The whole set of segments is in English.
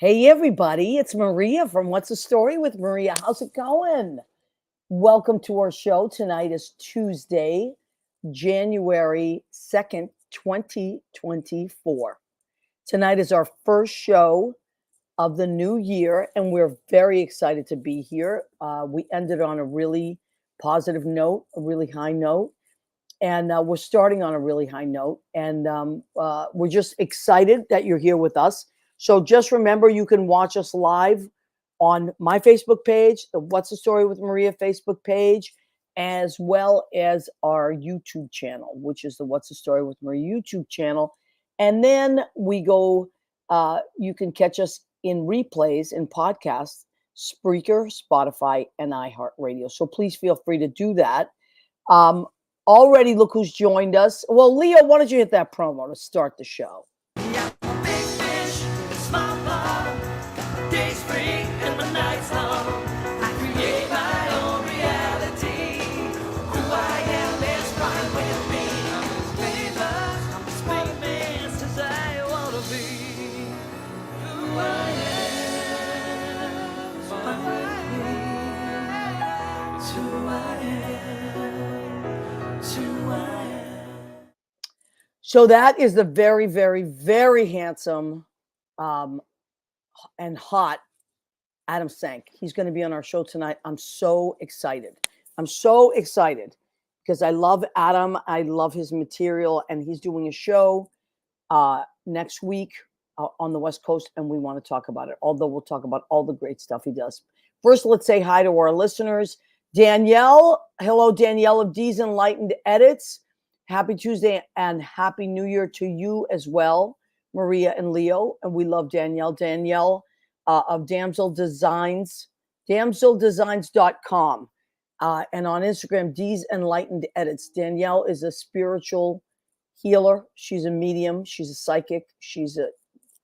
Hey, everybody, it's Maria from What's the Story with Maria. How's it going? Welcome to our show. Tonight is Tuesday, January 2nd, 2024. Tonight is our first show of the new year, and we're very excited to be here. We ended on a really positive note, a really high note, and we're starting on a really high note. And we're just excited that you're here with us. So just remember, you can watch us live on my Facebook page, the What's the Story with Maria Facebook page, as well as our YouTube channel, which is the What's the Story with Maria YouTube channel. And then we go, you can catch us in replays in podcasts, Spreaker, Spotify, and iHeartRadio. So please feel free to do that. Already, look who's joined us. Well, Leo, why don't you hit that promo to start the show? Yeah, big fish, small pond, days free and my nights long. I create my own reality. Who I am is fine with me. I'm as famous as I wanna be. Who I am is fine with me. It's who I am. It's who I am. So that is the very, very, very handsome and hot Adam Sank. He's going to be on our show tonight. I'm so excited. I'm so excited because I love Adam. I love his material, and he's doing a show next week on the West Coast, and we want to talk about it, although we'll talk about all the great stuff he does. First, let's say hi to our listeners. Danielle. Hello, Danielle of D's Enlightened Edits. Happy Tuesday and Happy New Year to you as well, Maria and Leo. And we love Danielle. Danielle of Damsel Designs, damseldesigns.com. And on Instagram, D's Enlightened Edits. Danielle is a spiritual healer. She's a medium. She's a psychic. She's an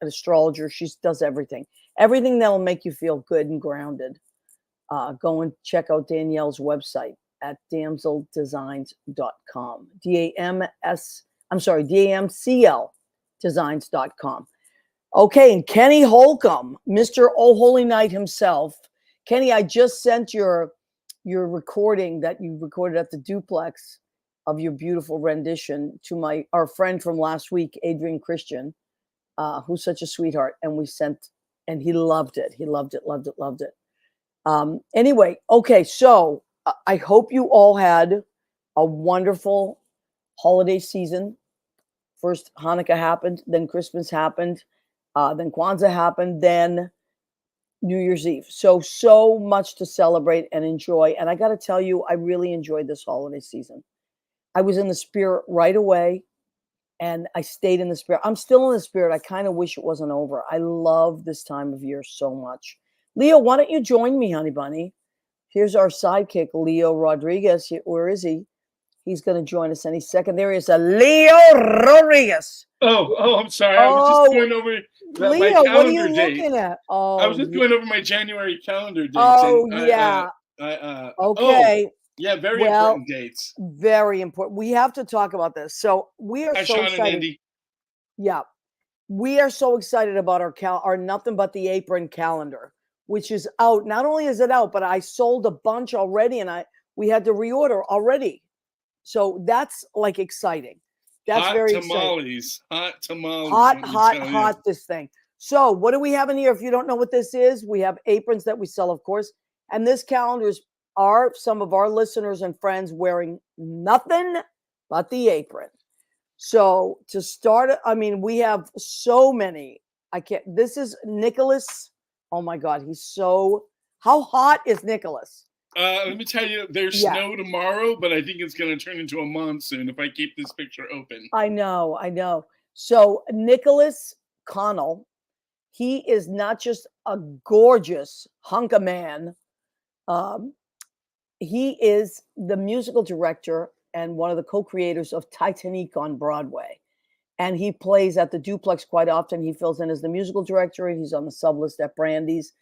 astrologer. She does everything. Everything that will make you feel good and grounded. Go and check out Danielle's website at damseldesigns.com. DAMCL designs.com. Okay, and Kenny Holcomb, Mr. Oh Holy Night himself. Kenny, I just sent your recording that you recorded at the duplex of your beautiful rendition to our friend from last week, Adrian Christian, who's such a sweetheart, and he loved it. He loved it. Anyway, okay, so I hope you all had a wonderful holiday season. First Hanukkah happened, then Christmas happened, then Kwanzaa happened, then New Year's Eve. So much to celebrate and enjoy. And I got to tell you, I really enjoyed this holiday season. I was in the spirit right away, and I stayed in the spirit. I'm still in the spirit. I kind of wish it wasn't over. I love this time of year so much. Leo, why don't you join me, honey bunny? Here's our sidekick, Leo Rodriguez. Where is he? He's going to join us any second. There is a Leo Rodriguez. I'm sorry. I was just going over Leo, my calendar what are you dates. looking at? I was just going over my January calendar dates. Okay. Yeah, very important dates. Very important. We have to talk about this. So we are so Sean excited. And Andy. Yeah, we are so excited about our Nothing But the Apron calendar, which is out. Not only is it out, but I sold a bunch already, and we had to reorder already. So that's like exciting. That's hot very tamales. exciting. Hot tamales. Hot this thing. So what do we have in here? If you don't know what this is, we have aprons that we sell, of course. And this calendar are some of our listeners and friends wearing nothing but the apron. So to start, I mean, we have so many. This is Nicholas. Oh my God, how hot is Nicholas? Let me tell you, there's snow tomorrow, but I think it's going to turn into a monsoon if I keep this picture open. I know. So Nicholas Connell, he is not just a gorgeous hunk of man. He is the musical director and one of the co-creators of Titanic on Broadway. And he plays at the duplex quite often. He fills in as the musical director, and he's on the sub list at Brandy's.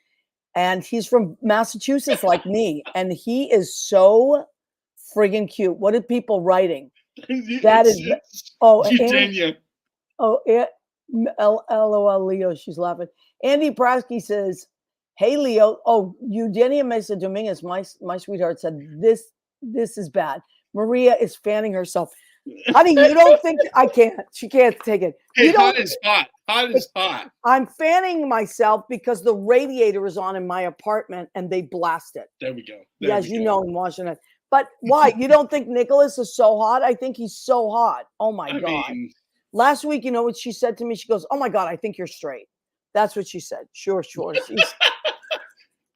And he's from Massachusetts like me. And he is so friggin' cute. What are people writing? That is, Eugenia. LOL, Leo. She's laughing. Andy Prasky says, "Hey, Leo. Oh, Eugenia Mesa Dominguez, my sweetheart, said this is bad. Maria is fanning herself. Honey, you don't think I can't? She can't take it. Hey, You don't. hot is hot. Hot is hot. I'm fanning myself because the radiator is on in my apartment and they blast it. There we go. Yeah, as you know, in Washington. But why? You don't think Nicholas is so hot? I think he's so hot. Oh my I God. mean, Last week, you know what she said to me? She goes, "Oh my God, I think you're straight." That's what she said. Sure. She's,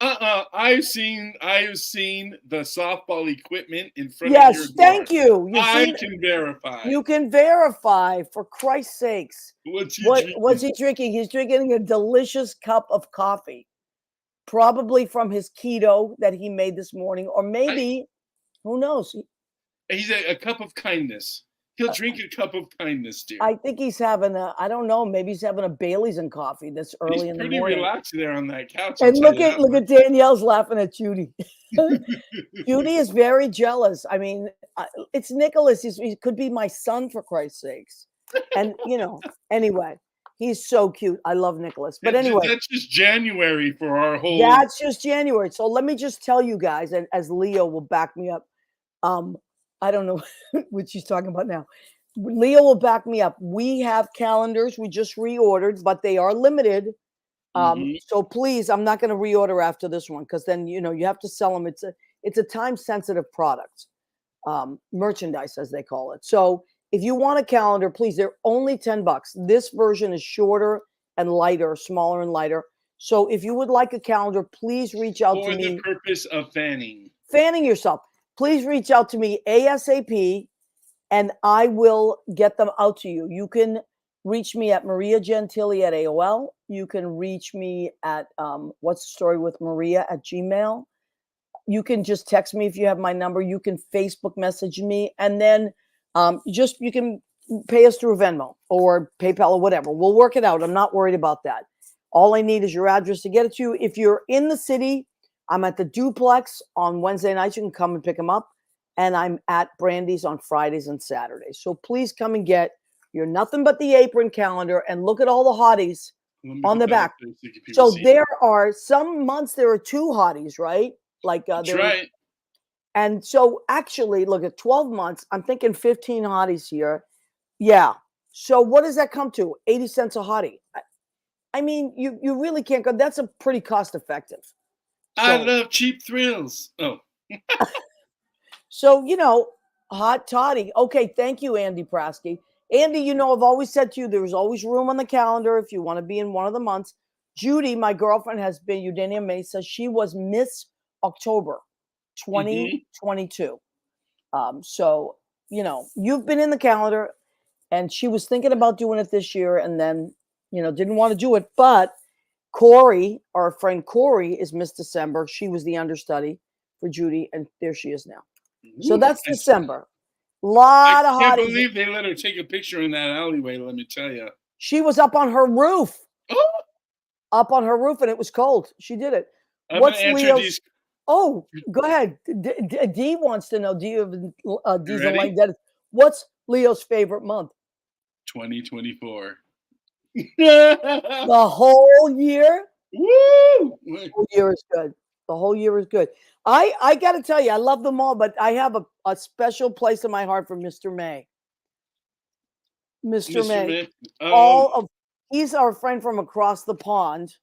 I've seen the softball equipment in front of your yes, door. thank you. I can verify. You can verify, for Christ's sakes. What's he What's drinking? he drinking? He's drinking a delicious cup of coffee, probably from his keto that he made this morning, or maybe, who knows? He's a cup of kindness. He'll drink a cup of kindness, dear. I think he's having I don't know, maybe he's having a Bailey's and coffee this early in the morning. He's pretty relaxed there on that couch. And look at Danielle's laughing at Judy. Judy is very jealous. I mean, it's Nicholas. He could be my son, for Christ's sakes. And anyway, he's so cute. I love Nicholas. But anyway, that's just January for our whole. That's just January. So let me just tell you guys, and as Leo will back me up, I don't know what she's talking about now. Leo will back me up. We have calendars we just reordered, but they are limited. So please, I'm not going to reorder after this one, because then you have to sell them. It's a time sensitive product, merchandise as they call it. So if you want a calendar, please, they're only $10. This version is shorter and lighter, smaller and lighter. So if you would like a calendar, please reach out to me. For the purpose of fanning yourself. Please reach out to me ASAP, and I will get them out to you. You can reach me at Maria Gentili at AOL. You can reach me at What's the Story with Maria at Gmail. You can just text me if you have my number. You can Facebook message me, and then you can pay us through Venmo or PayPal or whatever. We'll work it out. I'm not worried about that. All I need is your address to get it to you. If you're in the city, I'm at the Duplex on Wednesday nights. You can come and pick them up. And I'm at Brandy's on Fridays and Saturdays. So please come and get your Nothing But the Apron calendar and look at all the hotties on the back. So there are some months there are 2 hotties, right? Like that's right. And so actually, look at 12 months. I'm thinking 15 hotties here. Yeah. So what does that come to? 80 cents a hottie. I mean, you really can't go. That's a pretty cost effective. So, I love cheap thrills. Oh. So, hot toddy. Okay, thank you, Andy Prasky. Andy, I've always said to you, there's always room on the calendar if you want to be in one of the months. Judy, my girlfriend, has been, Eugenia Mesa. She was Miss October 2022. So, you've been in the calendar, and she was thinking about doing it this year and then, didn't want to do it. But Corey, our friend Corey, is Miss December. She was the understudy for Judy, and there she is now. So that's December. Lot of hotties. I can't believe they let her take a picture in that alleyway, let me tell you. She was up on her roof. Up on her roof, and it was cold. She did it. What's Leo's? Oh, go ahead. D wants to know, do you have Diesel Line Dennis? What's Leo's favorite month? 2024. The whole year? Woo! The whole year is good. The whole year is good. I got to tell you, I love them all, but I have a special place in my heart for Mr. May. Mr. May. He's our friend from across the pond,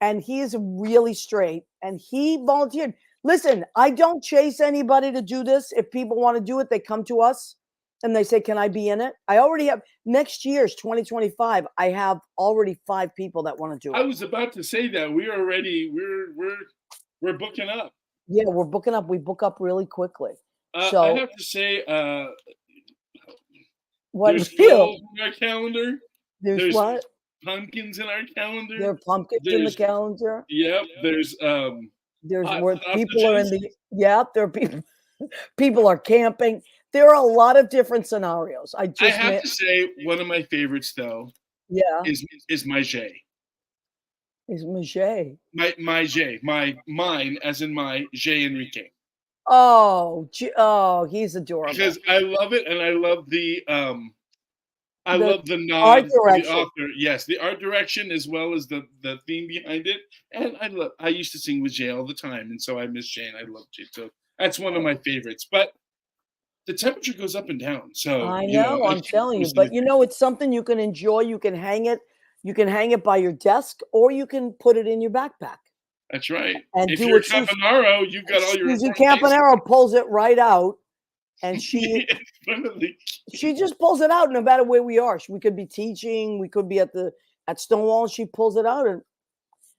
and he is really straight, and he volunteered. Listen, I don't chase anybody to do this. If people want to do it, they come to us and they say, can I be in it? I already have, next year's 2025, I have already 5 people that want to do it. I was about to say that we're booking up. Yeah, we're booking up. We book up really quickly. So I have to say, what there's squirrels in our calendar. There's what? Pumpkins in our calendar. There are pumpkins in the calendar. Yep. There's where people are in the there are people. People are camping. There are a lot of different scenarios. I have to say, one of my favorites though. Yeah. Is Manger. Is Manger. Mine, as in my J Enrique. Oh, he's adorable. Because I love it, and I love the I The love the art nod to the direction. author. Yes, the art direction as well as the theme behind it. And I used to sing with Jay all the time, and so I miss Jay and I love Jay. So that's one of my favorites. But the temperature goes up and down. So, I you know, know, I I'm keep telling you, posting but it. you know, it's something you can enjoy. You can hang it. You can hang it by your desk, or you can put it in your backpack That's right. and If do you're what Campanaro, you've got all your Susie important things Campanaro pulls it right out, and she in front of the she just pulls it out no matter where we are. We could be teaching, we could be at Stonewall, and she pulls it out. And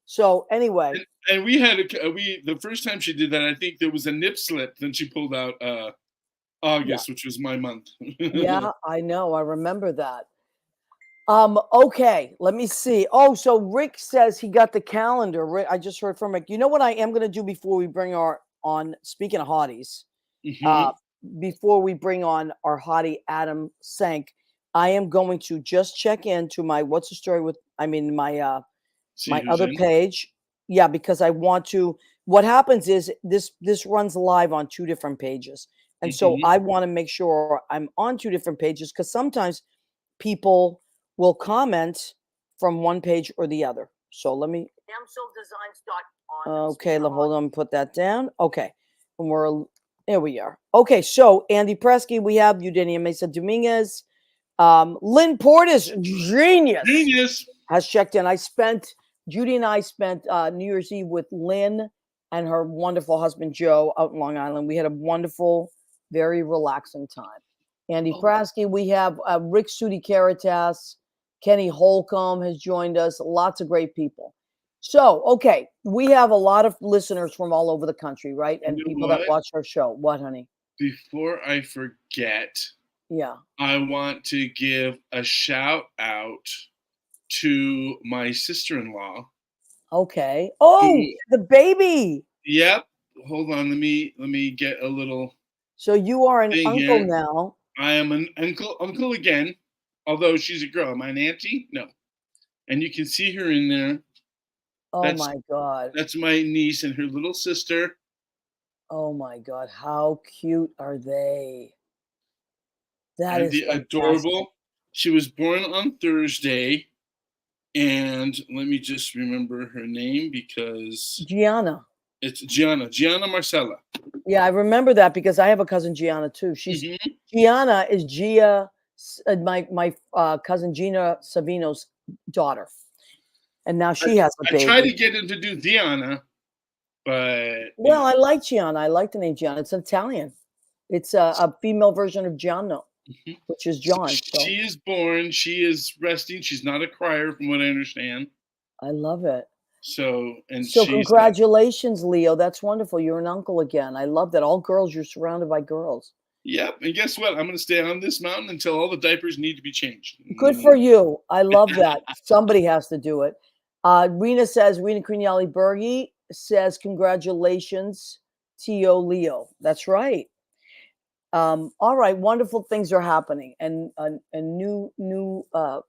so anyway, and we had the first time she did that, I think there was a nip slip. Then she pulled out yeah, August, which was my month. yeah, I know. I remember that. Okay, let me see. Oh, so Rick says he got the calendar. Rick, I just heard from Rick. You know what I am going to do before we bring our on? Speaking of hotties, uh, Mhm. before we bring on our hottie Adam Sank, I am going to just check into my what's the story with. I mean See my who's other in. page. Yeah, because I want to. What happens is this runs live on two different pages, and so Mhm. I want to make sure I'm on two different pages because sometimes people will comment from one page or the other. So let me. Okay, hold on, put that down. Okay, and there we are. Okay, so Andy Presky, we have Eugenia Mesa Dominguez, Lynn Portis, genius, Genius. has checked in. Judy and I spent New Year's Eve with Lynn and her wonderful husband Joe out in Long Island. We had a wonderful, very relaxing time. Andy Oh, Prasky, we have Rick Sudi Caritas, Kenny Holcomb has joined us, lots of great people. So, okay, we have a lot of listeners from all over the country, right? And you know people that what? watch our show. What, honey? Before I forget, Yeah. I want to give a shout out to my sister-in-law. Okay. Oh, Who? the baby. Yep. Hold on. Let me get a little So you are an thing uncle here. now. I am an uncle again, although she's a girl. Am I an auntie? No. And you can see her in there. Oh That's my God. that's my niece and her little sister. Oh my God. How cute are they? That And is the fantastic. adorable. She was born on Thursday, and let me just remember her name because Gianna. it's Gianna Marcella. Yeah, I remember that because I have a cousin Gianna too. Hmm. Gianna is my cousin Gina Savino's daughter, and now I, she has a I tried baby. to get him to do Diana, but you Well, know. I like Gianna. I like the name Gianna. It's Italian. It's a female version of Gianno, Mhm. which is So John. So she is born. She is resting. She's not a crier, from what I understand. I love it. So, and So she's congratulations, Leo. That's wonderful. You're an uncle again. I love that. All girls. You're surrounded by girls. yep. And guess what? I'm going to stay on this mountain until all the diapers need to be changed. Good for you. I love that. Somebody has to do it. Rena Crignali Bergi says, congratulations, Tio Leo. That's right. All right, wonderful things are happening, and new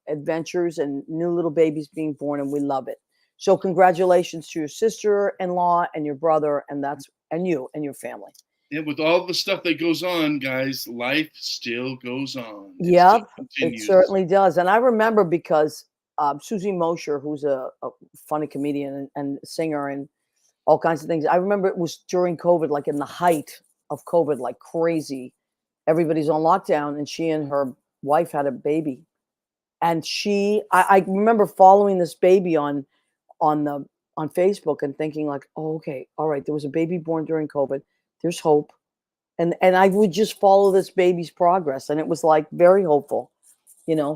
adventures and new little babies being born, and we love it. So congratulations to your sister-in-law and your brother, and you and your family. And with all the stuff that goes on, guys, life still goes on. It still Yep, it continues. certainly does. And I remember because Susie Mosher, who's a funny comedian and singer and all kinds of things. I remember it was during COVID, like in the height of COVID, like crazy. Everybody's on lockdown, and she and her wife had a baby. And I remember following this baby on the on Facebook and thinking like, oh, okay, all right, there was a baby born during COVID. There's hope, and I would just follow this baby's progress, and it was like very hopeful,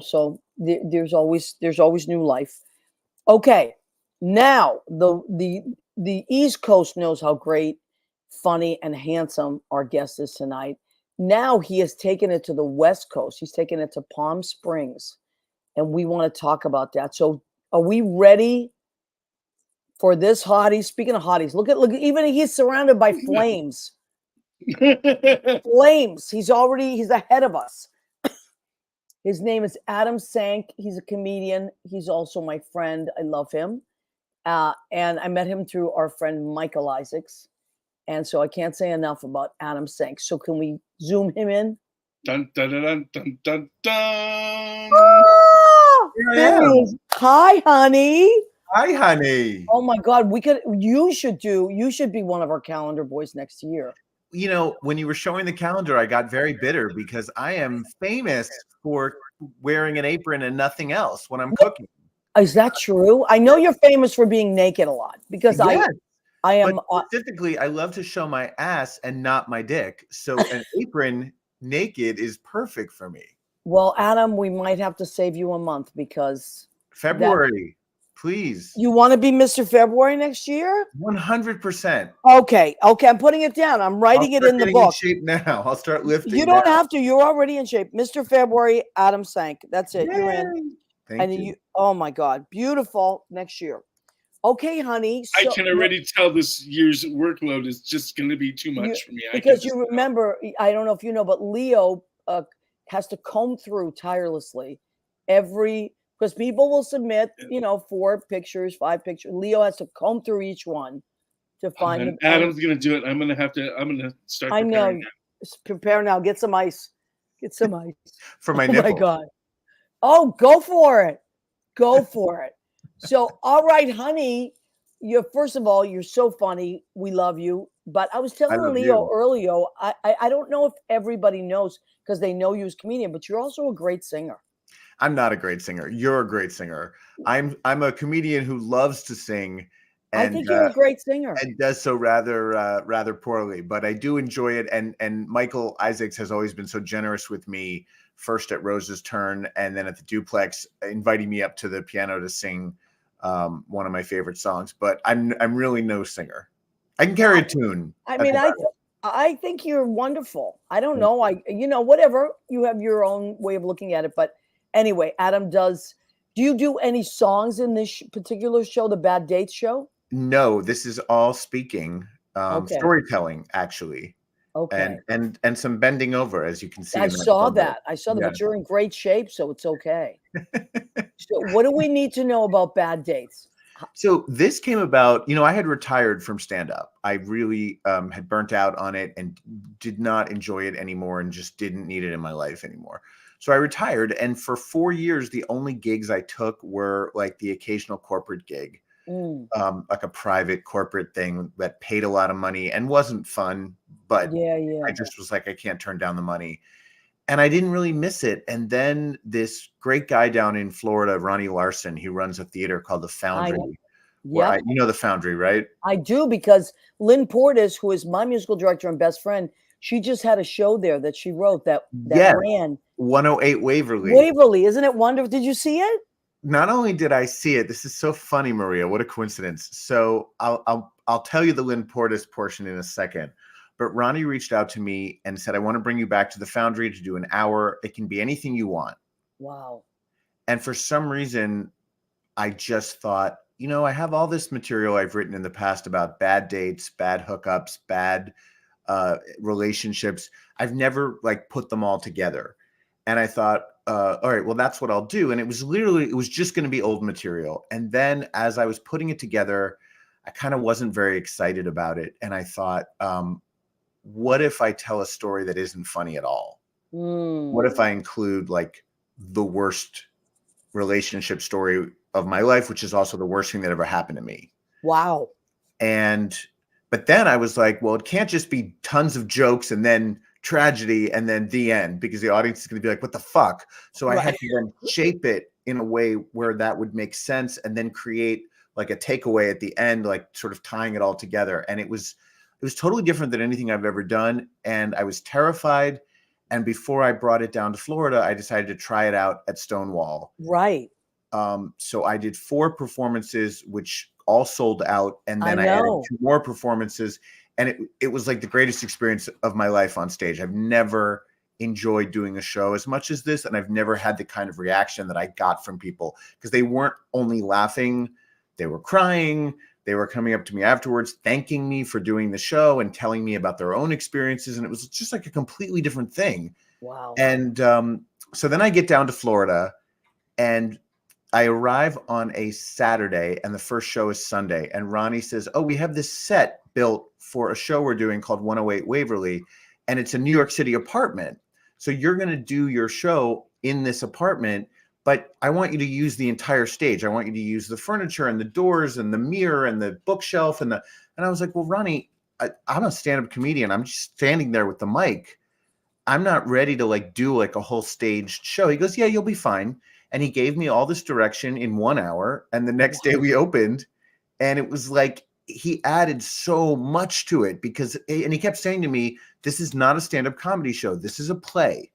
So there's always new life. Okay, now the East Coast knows how great, funny, and handsome our guest is tonight. Now he has taken it to the West Coast. He's taken it to Palm Springs, and we want to talk about that. So, are we ready for this hottie? Speaking of hotties, look, even he's surrounded by flames. Flames. He's ahead of us. His name is Adam Sank. He's a comedian. He's also my friend. I love him. And I met him through our friend Michael Isaacs. And so I can't say enough about Adam Sank. So can we zoom him in? Dun dun dun dun dun dun dun. Ah, Here I there am. he is. Hi, honey. Hi, honey. Oh my God, you should be one of our calendar boys next year. You know, when you were showing the calendar, I got very bitter because I am famous for wearing an apron and nothing else when I'm cooking. Is that true? I know you're famous for being naked a lot because Yes, I but am. specifically, I love to show my ass and not my dick. So an apron naked is perfect for me. Well, Adam, we might have to save you a month because February, please. you want to be Mr. February next year. 100%. Okay, I'm putting it down. I'm writing it in the book. Shape now. I'll start lifting. You don't now. have to. You're already in shape, Mr. February. Adam Sank. That's it. You're in. Yay. Thank you. Oh my God, beautiful next year. Okay, honey. I so- can already tell this year's workload is just going to be too much for me. Because you remember, I don't know if you know, but Leo has to comb through tirelessly because people will submit, 4 pictures, 5 pictures. Leo has to comb through each one to find them. Adam's going to do it. I'm going to start I know. preparing now. Prepare now. Get some ice. For my Oh nipple. my God. Oh, go for it. Go for it. So, all right, honey. First of all, you're so funny. We love you. But I was telling love Leo you. earlier, I don't know if everybody knows because they know you as a comedian, but you're also a great singer. I'm not a great singer. You're a great singer. I'm a comedian who loves to sing. And, I think you're a great singer. And does so rather poorly, but I do enjoy it. And Michael Isaacs has always been so generous with me, first at Rose's Turn and then at the Duplex, inviting me up to the piano to sing one of my favorite songs. But I'm really no singer. I can carry a tune. I think you're wonderful. I don't know. Whatever. You have your own way of looking at it. But anyway, Adam do you do any songs in this particular show, the Bad Dates show? No, this is all speaking, Okay. storytelling, actually. Okay. And some bending over, as you can see. I in that saw photo. that. Yeah. But you're in great shape, so it's okay. So what do we need to know about Bad Dates? So this came about, I had retired from stand-up. I really had burnt out on it and did not enjoy it anymore and just didn't need it in my life anymore. So I retired, and for 4 years, the only gigs I took were like the occasional corporate gig, like a private corporate thing that paid a lot of money and wasn't fun, but I just was like, I can't turn down the money. And I didn't really miss it. And then this great guy down in Florida, Ronnie Larson, he runs a theater called The Foundry. Yeah, You know The Foundry, right? I do, because Lynn Portis, who is my musical director and best friend, she just had a show there that she wrote that ran 108 Waverly. Waverly. Isn't it wonderful? Did you see it? Not only did I see it, this is so funny, Maria. What a coincidence. So I'll tell you the Lynn Portis portion in a second. But Ronnie reached out to me and said, I want to bring you back to the Foundry to do an hour. It can be anything you want. Wow. And for some reason, I just thought, I have all this material I've written in the past about bad dates, bad hookups, bad relationships. I've never put them all together. And I thought, all right, well, that's what I'll do. And it was just going to be old material. And then as I was putting it together, I kind of wasn't very excited about it. And I thought, what if I tell a story that isn't funny at all? What if I include the worst relationship story of my life, which is also the worst thing that ever happened to me? Wow. But then I was like, well, it can't just be tons of jokes and then tragedy and then the end, because the audience is going to be like, what the fuck? So I had to then shape it in a way where that would make sense and then create a takeaway at the end, sort of tying it all together. And it was totally different than anything I've ever done. And I was terrified. And before I brought it down to Florida, I decided to try it out at Stonewall. Right. So I did 4 performances, which all sold out. And then I added 2 more performances. And it was like the greatest experience of my life on stage. I've never enjoyed doing a show as much as this. And I've never had the kind of reaction that I got from people, because they weren't only laughing, they were crying. They were coming up to me afterwards, thanking me for doing the show and telling me about their own experiences. And it was just a completely different thing. Wow. And so then I get down to Florida and I arrive on a Saturday and the first show is Sunday. And Ronnie says, oh, we have this set built for a show we're doing called 108 Waverly. And it's a New York City apartment. So you're going to do your show in this apartment, but I want you to use the entire stage. I want you to use the furniture and the doors and the mirror and the bookshelf and I was like, well, Ronnie, I'm a stand-up comedian. I'm just standing there with the mic. I'm not ready to like do like a whole staged show. He goes, yeah, you'll be fine. And he gave me all this direction in 1 hour. And the next day we opened, and it was like, he added so much to it and he kept saying to me, this is not a stand-up comedy show. This is a play.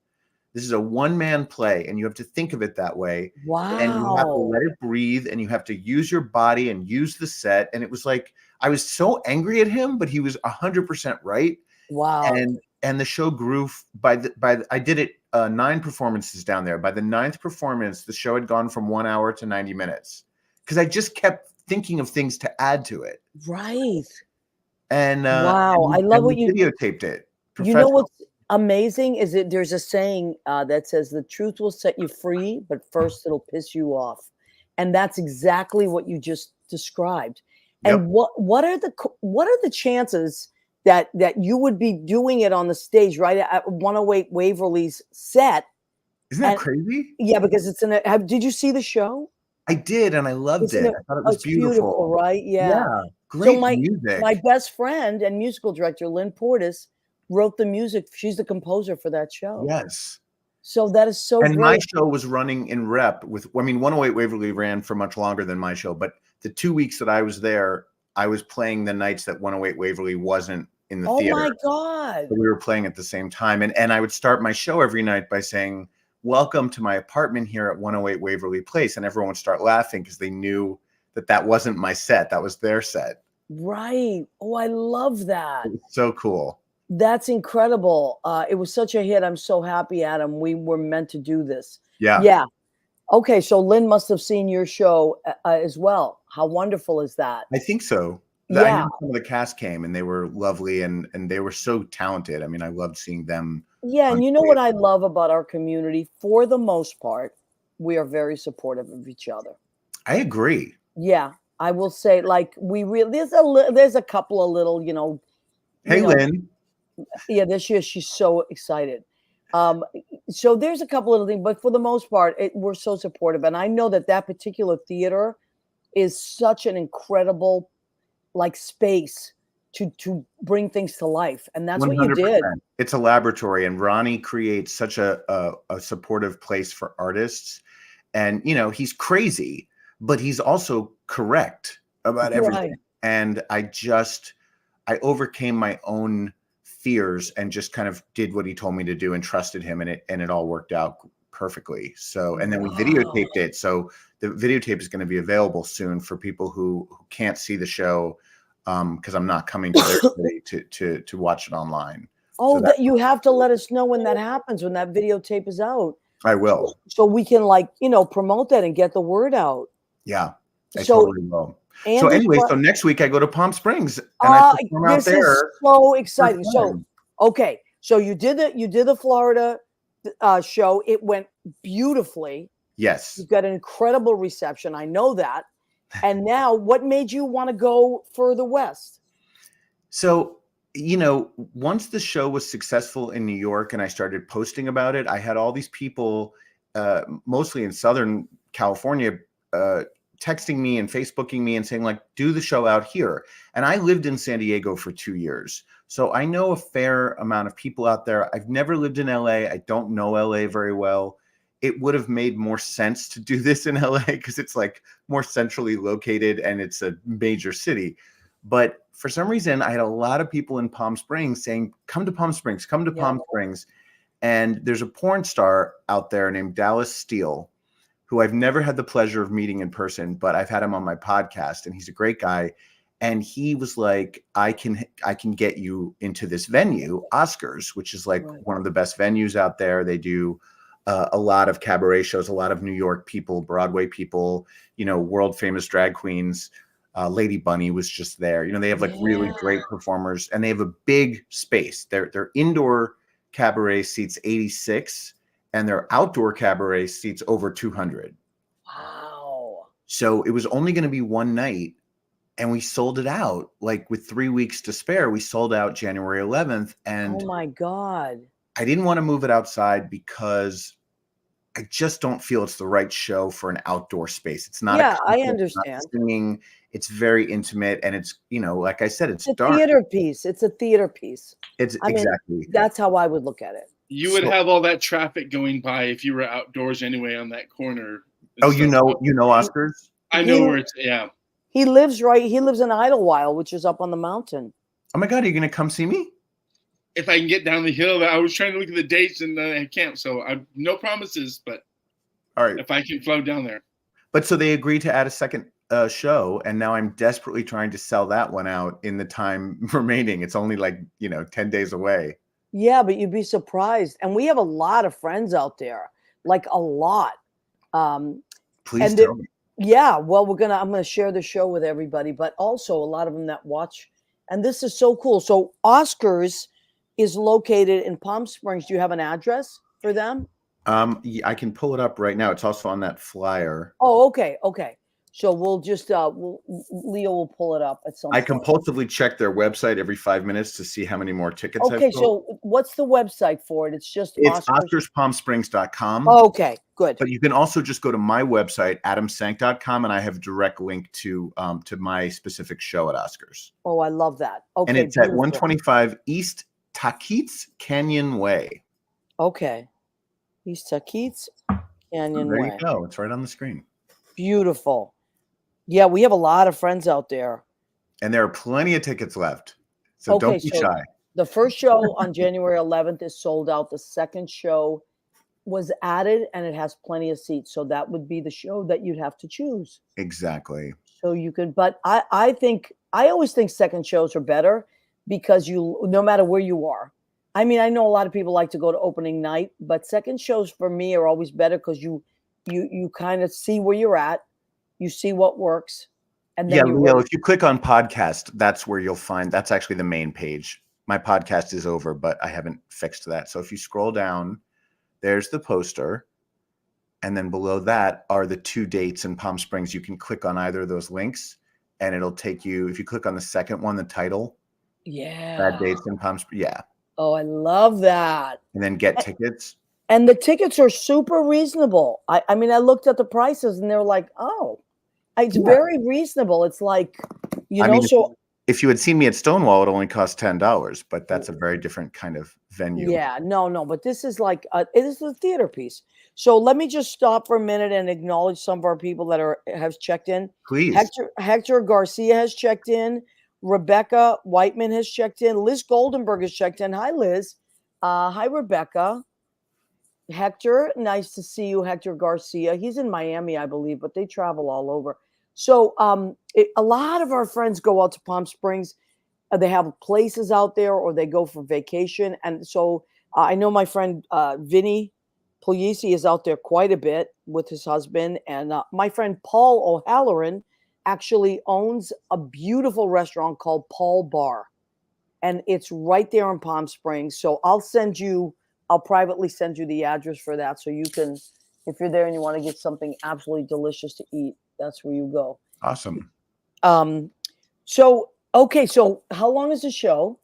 This is a one-man play. And you have to think of it that way. And you have to Wow. let it breathe, and you have to use your body and use the set. And it was like, I was so angry at him, but he was 100% right. Wow. And the show grew I did it 9 performances down there. By the 9th performance, the show had gone from 1 hour to 90 minutes because I just kept thinking of things to add to it. Right. And Wow. I love and what we you videotaped it. You know what's amazing is that there's a saying that says the truth will set you free, but first it'll piss you off. And that's exactly what you just described. And what are the chances that you would be doing it on the stage right at 108 Waverly's set? Isn't that And- crazy? Yeah, because it's did you see the show? I did, and I loved Isn't it. I thought it was it's beautiful, right? Yeah. Great my music. best friend and musical director, Lynn Portis, wrote the music. She's the composer for that show. Yes. So that is so And great. my show was running in rep with, 108 Waverly ran for much longer than my show, but the 2 weeks that I was there, I was playing the nights that 108 Waverly wasn't in the theater. Oh my God. So we were playing at the same time. And I would start my show every night by saying, welcome to my apartment here at 108 Waverly Place. And everyone would start laughing because they knew that wasn't my set. That was their set. Right. Oh, I love that. It was so cool. That's incredible. It was such a hit. I'm so happy, Adam. We were meant to do this. Yeah. Yeah. Okay. So Lynn must have seen your show as well. How wonderful is that? I think so. Yeah. I know some of the cast came and they were lovely and they were so talented. I mean, I loved seeing them. Yeah. on And you know stage. what I love about our community? For the most part, we are very supportive of each other. I agree. Yeah. I will say, like, there's a couple of little, Hey, Lynn. Yeah, this year she's so excited. So there's a couple little things, but for the most part, we're so supportive. And I know that particular theater is such an incredible, like, space to bring things to life. And that's what you did. It's a laboratory, and Ronnie creates such a supportive place for artists. And, he's crazy, but he's also correct about everything. Right. And I overcame my own fears and just kind of did what he told me to do and trusted him, and it all worked out perfectly. So, and then we videotaped it. So the videotape is going to be available soon for people who can't see the show, because I'm not coming to their city to watch it online. Oh, that you have to let us know when that happens, when that videotape is out. I will. So we can, promote that and get the word out. Yeah, I So, totally will. So anyway, so next week I go to Palm Springs and I perform out this there. is so exciting. for So, fun. okay, so you did the Florida show. It went beautifully. Yes. You got an incredible reception. I know that. And now, what made you want to go further west? So, once the show was successful in New York and I started posting about it, I had all these people, mostly in Southern California, texting me and Facebooking me and saying, like, do the show out here. And I lived in San Diego for 2 years. So I know a fair amount of people out there. I've never lived in LA. I don't know LA very well. It would have made more sense to do this in LA because it's like more centrally located and it's a major city. But for some reason, I had a lot of people in Palm Springs saying, come to Palm Springs, come to Palm Springs. And there's a porn star out there named Dallas Steele, who I've never had the pleasure of meeting in person, but I've had him on my podcast, and he's a great guy. And he was like, I can get you into this venue, Oscars, which is like one of the best venues out there. They do a lot of cabaret shows, a lot of New York people, Broadway people, world famous drag queens. Lady Bunny was just there. They have like really great performers, and they have a big space. Their indoor cabaret seats 86. And their outdoor cabaret seats over 200. Wow. So it was only going to be one night, and we sold it out. Like with 3 weeks to spare, we sold out January 11th. And oh my God. I didn't want to move it outside because I just don't feel it's the right show for an outdoor space. It's not Yeah, a I concert, it's not understand. singing. It's very intimate, and it's, like I said, it's It's a dark. theater piece. It's a theater piece. It's I mean, exactly. that's how I would look at it. You would So- have all that traffic going by if you were outdoors anyway on that corner. and Oh, stuff. you know Oscars? I know where it's. Yeah. He lives in Idlewild, which is up on the mountain. Oh my God, are you going to come see me? If I can get down the hill, I was trying to look at the dates and I can't. So I no promises, but All right. if I can float down there. But so they agreed to add a second show, and now I'm desperately trying to sell that one out in the time remaining. It's only like 10 days away. Yeah, but you'd be surprised. And we have a lot of friends out there, like a lot. Please And tell me. Yeah, well, I'm gonna share the show with everybody, but also a lot of them that watch. And this is so cool. So Oscars is located in Palm Springs. Do you have an address for them? I can pull it up right now. It's also on that flyer. Oh, okay. So we'll just Leo will pull it up at some I point. compulsively check their website every 5 minutes to see how many more tickets Okay, I've sold. so what's the website for it? It's just It's Oscars. OscarsPalmSprings.com. Oh, okay, good. But you can also just go to my website, adamsank.com, and I have a direct link to my specific show at Oscars. Oh, I love that. Okay, And it's at beautiful. 125 East Taquitz Canyon Way. Okay, East Taquitz Canyon There Way. you go. It's right on the screen. Beautiful. Yeah, we have a lot of friends out there. And there are plenty of tickets left. So don't be so shy. The first show on January 11th is sold out. The second show was added and it has plenty of seats. So that would be the show that you'd have to choose. Exactly. So you could, but I always think second shows are better because no matter where you are. I mean, I know a lot of people like to go to opening night, but second shows for me are always better because you kind of see where you're at. You see what works. And then Leo, if you click on podcast, that's where you'll find, that's actually the main page. My podcast is over, but I haven't fixed that. So if you scroll down, there's the poster. And then below that are the 2 dates in Palm Springs. You can click on either of those links and it'll take you, if you click on the second one, the title, Bad Dates in Palm Springs. Yeah. Oh, I love that. And then get tickets. And the tickets are super reasonable. I mean, I looked at the prices and they're like, oh, it's very reasonable. It's like, if you had seen me at Stonewall, it only cost $10, but that's a very different kind of venue. Yeah, no, but this is like, it is a theater piece. So let me just stop for a minute and acknowledge some of our people that have checked in. Please. Hector Garcia has checked in. Rebecca Whiteman has checked in. Liz Goldenberg has checked in. Hi, Liz. Hi, Rebecca. Hector, nice to see you, Hector Garcia. He's in Miami, I believe, but they travel all over. So a lot of our friends go out to Palm Springs. They have places out there or they go for vacation. And so I know my friend Vinny Pugliese is out there quite a bit with his husband. And my friend Paul O'Halloran actually owns a beautiful restaurant called Paul Bar. And it's right there in Palm Springs. So I'll privately send you the address for that. So you can, if you're there and you want to get something absolutely delicious to eat, that's where you go. Awesome. So how long is the show?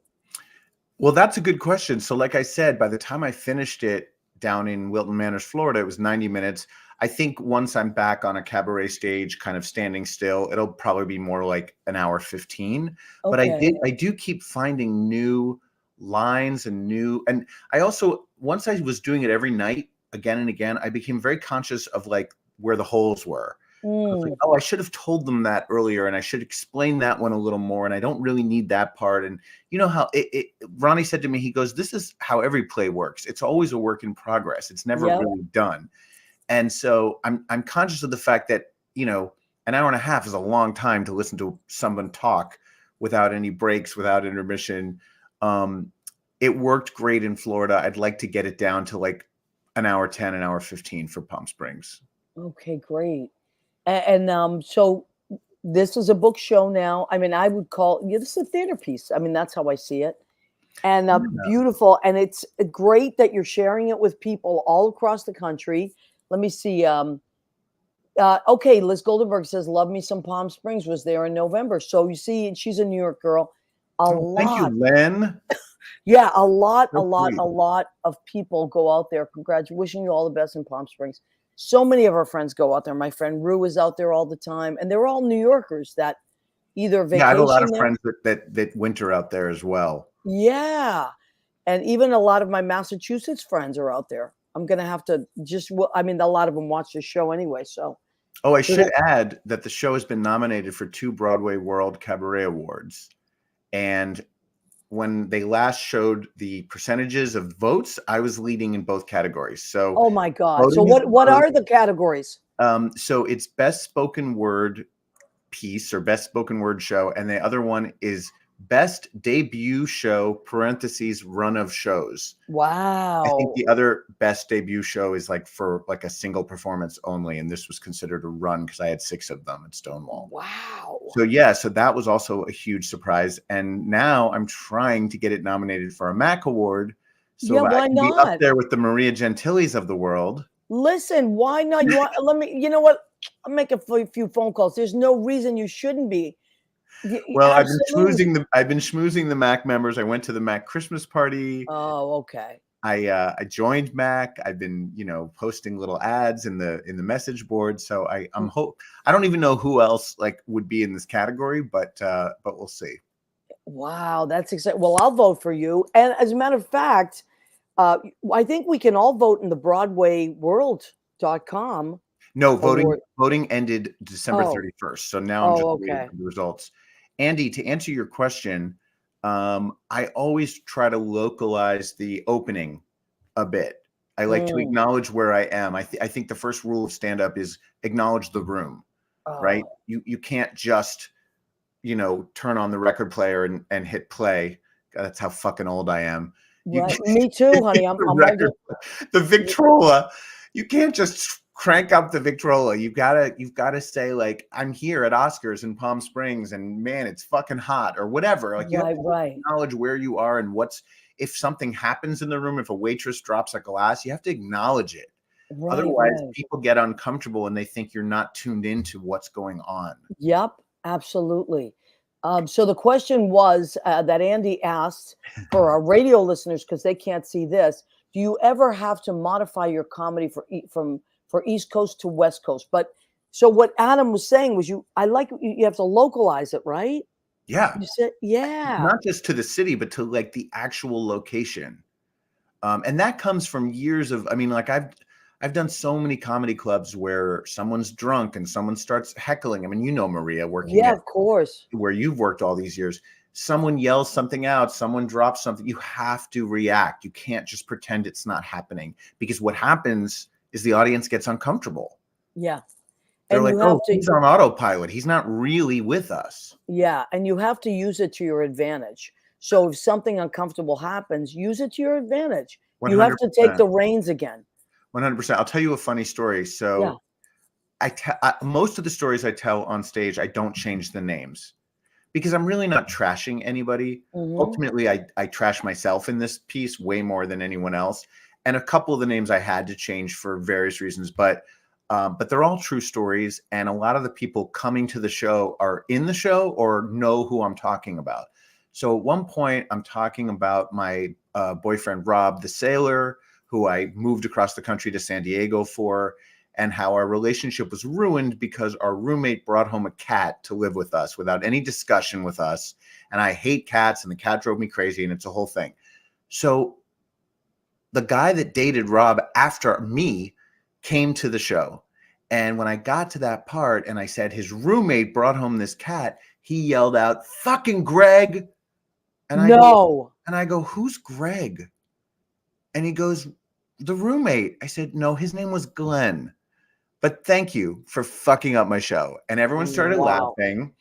Well, that's a good question. So like I said, by the time I finished it down in Wilton Manors, Florida, it was 90 minutes. I think once I'm back on a cabaret stage, kind of standing still, it'll probably be more like an hour 15. Okay. But I do keep finding new lines and I also, once I was doing it every night again and again, I became very conscious of like where the holes were. I was like, I should have told them that earlier and I should explain that one a little more. And I don't really need that part. And you know how Ronnie said to me, he goes, this is how every play works. It's always a work in progress. It's never really done. And so I'm conscious of the fact that, an hour and a half is a long time to listen to someone talk without any breaks, without intermission. It worked great in Florida. I'd like to get it down to like an hour 10, an hour 15 for Palm Springs. Okay, great. And so this is a book show now. I mean, I would call this is a theater piece. I mean, that's how I see it. And beautiful. And it's great that you're sharing it with people all across the country. Let me see. Okay, Liz Goldenberg says, love me some Palm Springs, was there in November. So you see, she's a New York girl. Thank you, Len. Yeah, a lot Hopefully. of people go out there. Wishing you all the best in Palm Springs. So many of our friends go out there. My friend Rue is out there all the time, and they're all New Yorkers that either Yeah, I have a lot vacation of there. friends that winter out there as well. Yeah, and even a lot of my Massachusetts friends are out there. I'm gonna have to I mean, a lot of them watch the show anyway, so Oh, I we should will- add that the show has been nominated for 2 Broadway World Cabaret Awards. And when they last showed the percentages of votes, I was leading in both categories. So oh my God. So voting is what first. are the categories? So it's best spoken word piece or best spoken word show, and the other one is best debut show (parentheses run of shows). I Wow. think the other best debut show is like for like a single performance only, and this was considered a run because I had 6 of them at Stonewall. Wow. So yeah, so that was also a huge surprise, and now I'm trying to get it nominated for a MAC award, so Yeah, that I why can be up not? there with the Maria Gentilis of the world. Listen, why not? You know what? I'll make a few phone calls. There's no reason you shouldn't be. Well, Absolutely. I've been schmoozing the MAC members. I went to the MAC Christmas party. Oh, okay. I joined MAC. I've been, posting little ads in the message board. So I don't even know who else like would be in this category, but we'll see. Wow, that's exciting. Well, I'll vote for you. And as a matter of fact, I think we can all vote in the BroadwayWorld.com. No, award. voting ended December Oh. 31st. So now I'm just waiting okay. for the results. Andy, to answer your question, I always try to localize the opening a bit. I like to acknowledge where I am. I think the first rule of stand-up is acknowledge the room, right? Oh, You can't just, turn on the record player and hit play. God, that's how fucking old I am. right. Me too, honey. I'm right there. The Victrola. You can't just crank up the Victrola. You've gotta say like, I'm here at Oscars in Palm Springs, and man, it's fucking hot or whatever. Like you have to Right. acknowledge where you are and if something happens in the room, if a waitress drops a glass, you have to acknowledge it. Otherwise, people get uncomfortable and they think you're not tuned into what's going on. Yep, absolutely. So the question was that Andy asked for our radio listeners, because they can't see this: do you ever have to modify your comedy from East Coast to West Coast? But so what Adam was saying was, you have to localize it, right? Yeah. You said, yeah. Not just to the city, but to like the actual location. And that comes from years of, like I've done so many comedy clubs where someone's drunk and someone starts heckling. Maria, working Of course. where you've worked all these years, someone yells something out, someone drops something, you have to react. You can't just pretend it's not happening, because what happens is the audience gets uncomfortable. Yeah. They're And like, you have oh, he's on autopilot. He's not really with us. Yeah, and you have to use it to your advantage. So if something uncomfortable happens, use it to your advantage. You have to take 100%. the reins again. 100%. I'll tell you a funny story. So most of the stories I tell on stage, I don't change the names, because I'm really not trashing anybody. Ultimately, I trash myself in this piece way more than anyone else. And a couple of the names I had to change for various reasons, but they're all true stories. And a lot of the people coming to the show are in the show or know who I'm talking about. So at one point, I'm talking about my boyfriend, Rob the Sailor, who I moved across the country to San Diego for, and how our relationship was ruined because our roommate brought home a cat to live with us without any discussion with us. And I hate cats, and the cat drove me crazy, and it's a whole thing. So the guy that dated Rob after me came to the show. And when I got to that part and I said his roommate brought home this cat, he yelled out, "Fucking Greg." And I go, "Who's Greg?" And he goes, "The roommate." I said, "No, his name was Glenn. But thank you for fucking up my show." And everyone started laughing,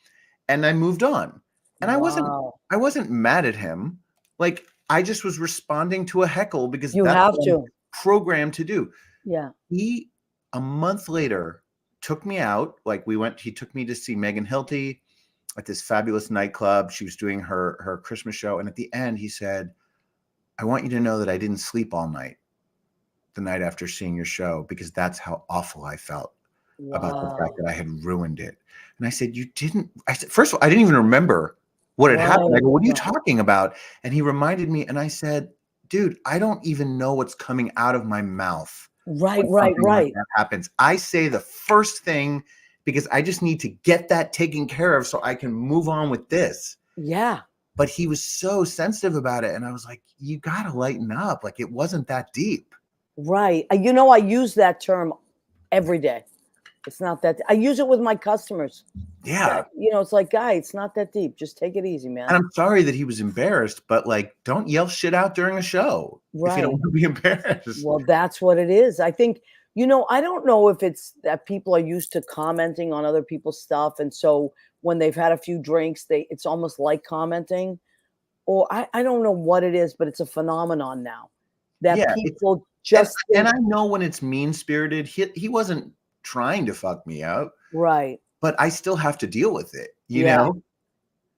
and I moved on. And I wasn't mad at him. Like, I just was responding to a heckle because You that's have what to. I'm programmed to do. Yeah. He, a month later, took me out. Like, he took me to see Megan Hilty at this fabulous nightclub. She was doing her Christmas show. And at the end, he said, "I want you to know that I didn't sleep all night the night after seeing your show, because that's how awful I felt about the fact that I had ruined it." And I said, "You didn't." I said, first of all, I didn't even remember what had happened. I Right, go, what are you right, talking about? And he reminded me, and I said, dude, I don't even know what's coming out of my mouth right, when right, something like right. that happens. I say the first thing because I just need to get that taken care of so I can move on with this. Yeah, But he was so sensitive about it. And I was like, you got to lighten up. Like, it wasn't that deep. right. You know, I use that term every day. It's not that I use it with my customers. Yeah. You know, it's like, guy, it's not that deep. Just take it easy, And man. I'm sorry that he was embarrassed, but like, don't yell shit out during a show if you don't Right. want to be embarrassed. Well, that's what it is. I think, you know, I don't know if it's that people are used to commenting on other people's stuff. And so when they've had a few drinks, it's almost like commenting. Or I don't know what it is, but it's a phenomenon now that Yeah. people And, just and think, I know when it's mean spirited, he wasn't trying to fuck me up, right. but I still have to deal with it, you Yeah. know?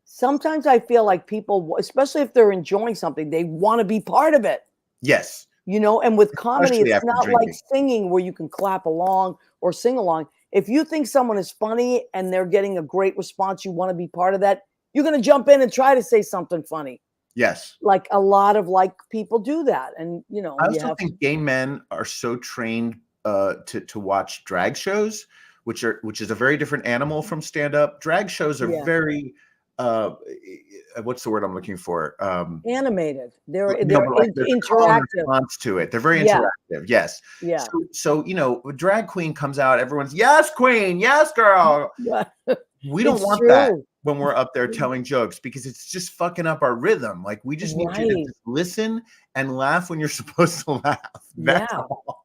Sometimes I feel like people, especially if they're enjoying something, they want to be part of it. Yes. You know, and with comedy, Especially it's after not like drinking. singing where you can clap along or sing along. If you think someone is funny and they're getting a great response, you want to be part of that, you're going to jump in and try to say something funny. Yes. Like a lot of like people do that. And, you know, I you also have, think gay men are so trained to watch drag shows, which is a very different animal from stand up. Drag shows are yeah, very what's the word I'm looking for? animated. They're, No, they're but like there's a call and interactive. response to it. They're very Yeah. interactive. Yes. Yeah. So you know, a drag queen comes out, everyone's yes, queen, yes, girl. Yeah. We don't It's want that true. when we're up there telling jokes because it's just fucking up our rhythm. Like we just need you to Right. just listen and laugh when you're supposed to laugh. That's Yeah. all.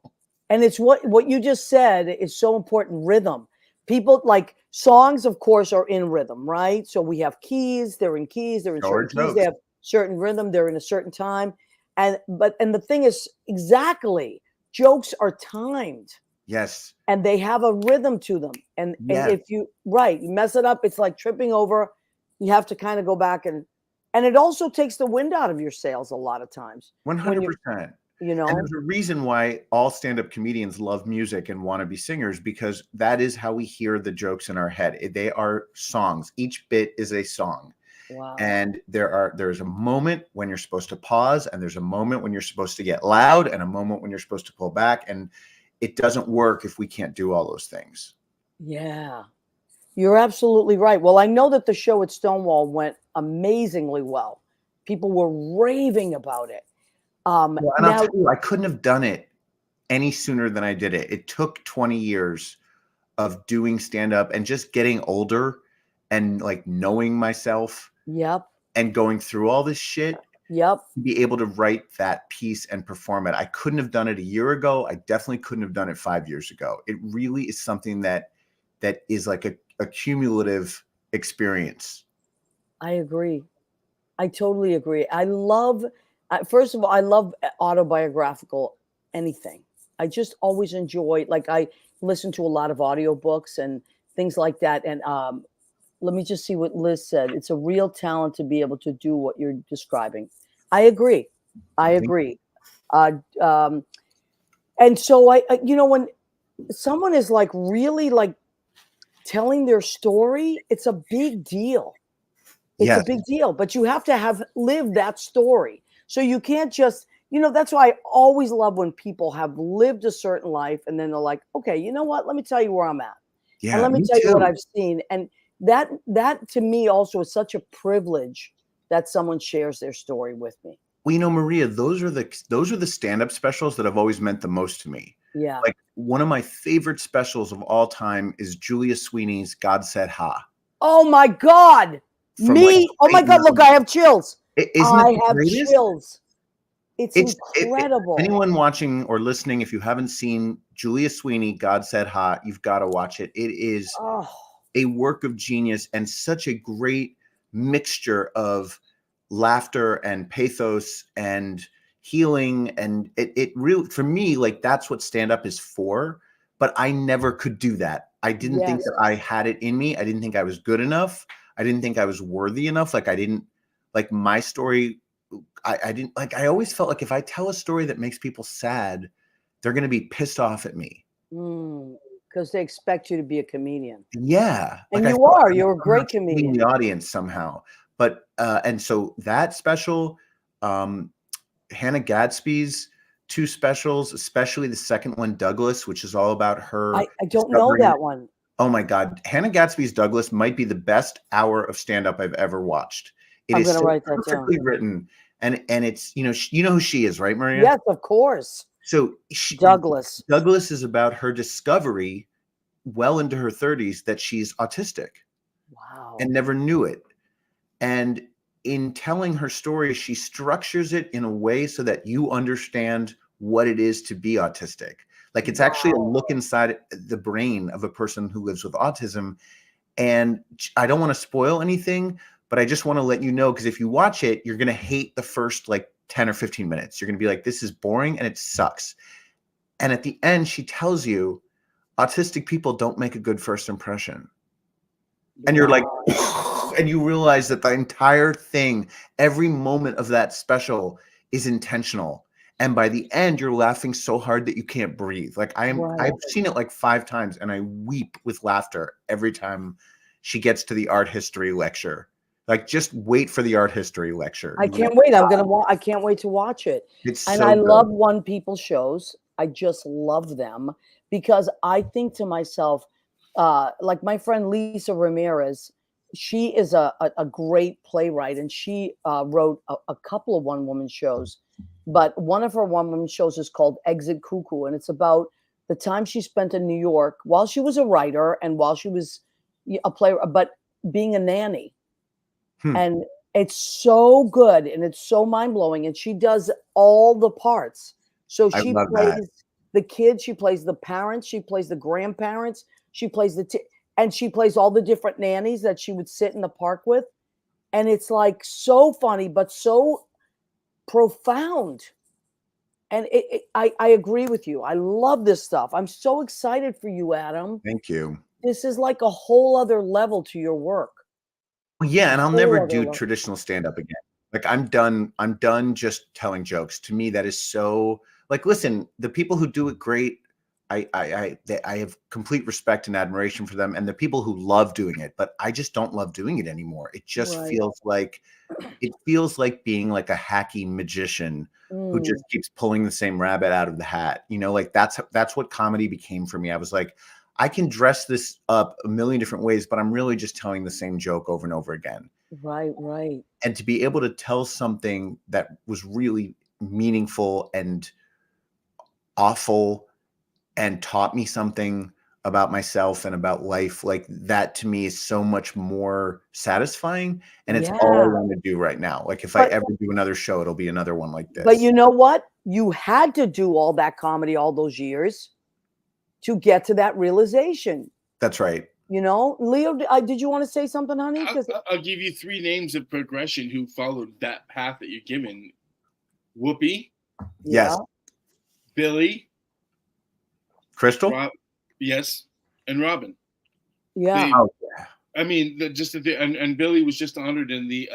And it's what you just said is so important, rhythm. People like songs, of course, are in rhythm, right? So we have keys, they're in keys, they're in So are certain keys, they jokes. have certain rhythm, they're in a certain time. And the thing is exactly, jokes are timed Yes. and they have a rhythm to them. And Yes. if you you mess it up, it's like tripping over. You have to kind of go back and it also takes the wind out of your sails a lot of times. When you 100%. you And know, there's a reason why all stand-up comedians love music and want to be singers because that is how we hear the jokes in our head. They are songs. Each bit is a song. wow. And there's a moment when you're supposed to pause, and there's a moment when you're supposed to get loud, and a moment when you're supposed to pull back. And it doesn't work if we can't do all those things. Yeah, you're absolutely right. Well, I know that the show at Stonewall went amazingly well. People were raving about it. Well, and I'll Now, tell you, I couldn't have done it any sooner than I did it. It took 20 years of doing stand-up and just getting older and like knowing myself yep, and going through all this shit yep. to be able to write that piece and perform it. I couldn't have done it a year ago. I definitely couldn't have done it 5 years ago. It really is something that is like a cumulative experience. I agree. I totally agree. I love, first of all, I love autobiographical anything. I just always enjoy, like, I listen to a lot of audiobooks and things like that. And let me just see what Liz said. It's a real talent to be able to do what you're describing. I agree. I Thank- agree. Uh, um, and so you know, when someone is like really like telling their story, it's a big deal. It's Yes. a big deal, but you have to have lived that story. So you can't just, you know, that's why I always love when people have lived a certain life and then they're like, okay, you know what? Let me tell you where I'm at. Yeah, And let me me tell you what too. I've seen. And that to me also is such a privilege that someone shares their story with me. Well, you know, Maria, those are the stand-up specials that have always meant the most to me. Yeah. Like one of my favorite specials of all time is Julia Sweeney's God Said Ha. Oh my God. From, Me. like, Oh my late God. Look, I have chills. Isn't it I the have greatest? chills. It's incredible. Anyone watching or listening, if you haven't seen Julia Sweeney, God Said Ha, you've got to watch it. It is Oh, a work of genius and such a great mixture of laughter and pathos and healing. And it really, for me, like that's what stand-up is for. But I never could do that. I didn't think yes. that I had it in me. I didn't think I was good enough. I didn't think I was worthy enough. Like I didn't, like my story, I didn't, like I always felt like if I tell a story that makes people sad, they're going to be pissed off at me. Because they expect you to be a comedian. Yeah. And like I you felt are. like You're a I'm great not treating comedian. the audience somehow. But and so that special, Hannah Gadsby's 2 specials, especially the second one, Douglas, which is all about her. I don't know discovering- that one. Oh my God. Hannah Gadsby's Douglas might be the best hour of stand-up I've ever watched. It I'm is gonna so write that down. perfectly written. And it's, you know who she is, right, Maria? Yes, of course. So Douglas. Douglas is about her discovery well into her 30s that she's autistic Wow. and never knew it. And in telling her story, she structures it in a way so that you understand what it is to be autistic. Like it's actually a look inside the brain of a person who lives with autism. And I don't want to spoil anything, but I just want to let you know, because if you watch it, you're going to hate the first like 10 or 15 minutes. You're going to be like, this is boring and it sucks. And at the end, she tells you autistic people don't make a good first impression. And you're like, and you realize that the entire thing, every moment of that special is intentional. And by the end, you're laughing so hard that you can't breathe. Like Right. I've seen it like 5 times and I weep with laughter every time she gets to the art history lecture. Like just wait for the art history lecture. I can't wait. I can't wait to watch it. It's And so I good. love One People shows. I just love them because I think to myself, like my friend Lisa Ramirez, she is a great playwright, and she wrote a couple of one-woman shows. But one of her one-woman shows is called Exit Cuckoo, and it's about the time she spent in New York while she was a writer and while she was a playwright, but being a nanny. And it's so good and it's so mind-blowing, and she does all the parts. So I she love plays that. the kids, she plays the parents, she plays the grandparents, she plays and she plays all the different nannies that she would sit in the park with. And it's like so funny, but so profound. And I agree with you. I love this stuff. I'm so excited for you, Adam. Thank you. This is like a whole other level to your work. Well, yeah, and I'll Whole never other do level. traditional stand-up again. Like I'm done just telling jokes. To me, that is so like, listen, the people who do it great, I have complete respect and admiration for them, and the people who love doing it, but I just don't love doing it anymore. It just Right. feels like being like a hacky magician who just keeps pulling the same rabbit out of the hat. You know, like that's what comedy became for me. I was like, I can dress this up a million different ways, but I'm really just telling the same joke over and over again. Right, right. And to be able to tell something that was really meaningful and awful and taught me something about myself and about life, like that to me is so much more satisfying. And it's all I Yeah. want to do right now. Like if But- I ever do another show, it'll be another one like this. But you know what? You had to do all that comedy all those years to get to that realization. That's right. You know, Leo, did you want to say something, honey? 'Cause- I'll give you 3 names of progression who followed that path that you're given. Whoopi, Yes. yeah. Billy, Crystal? yes, and Robin. Yeah. They- Oh, yeah. I mean, and Billy was just honored in the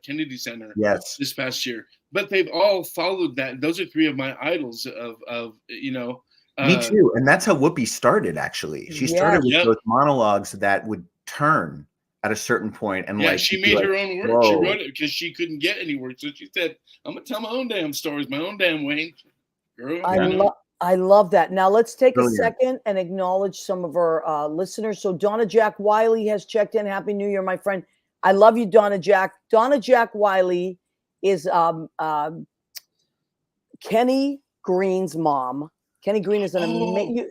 Kennedy Center Yes. this past year. But they've all followed that. Those are 3 of my idols of you know. Me too. And that's how Whoopi started, actually. She started with Yep. those monologues that would turn at a certain point and Yeah, like she you'd be made like, her own work. She "Whoa." wrote it because she couldn't get any work. So she said, I'm going to tell my own damn stories, my own damn way. Girl, I love that. Now let's take Brilliant. a second and acknowledge some of our listeners. So Donna Jack Wiley has checked in. Happy New Year, my friend. I love you, Donna Jack. Donna Jack Wiley is Kenny Green's mom. Kenny Green is an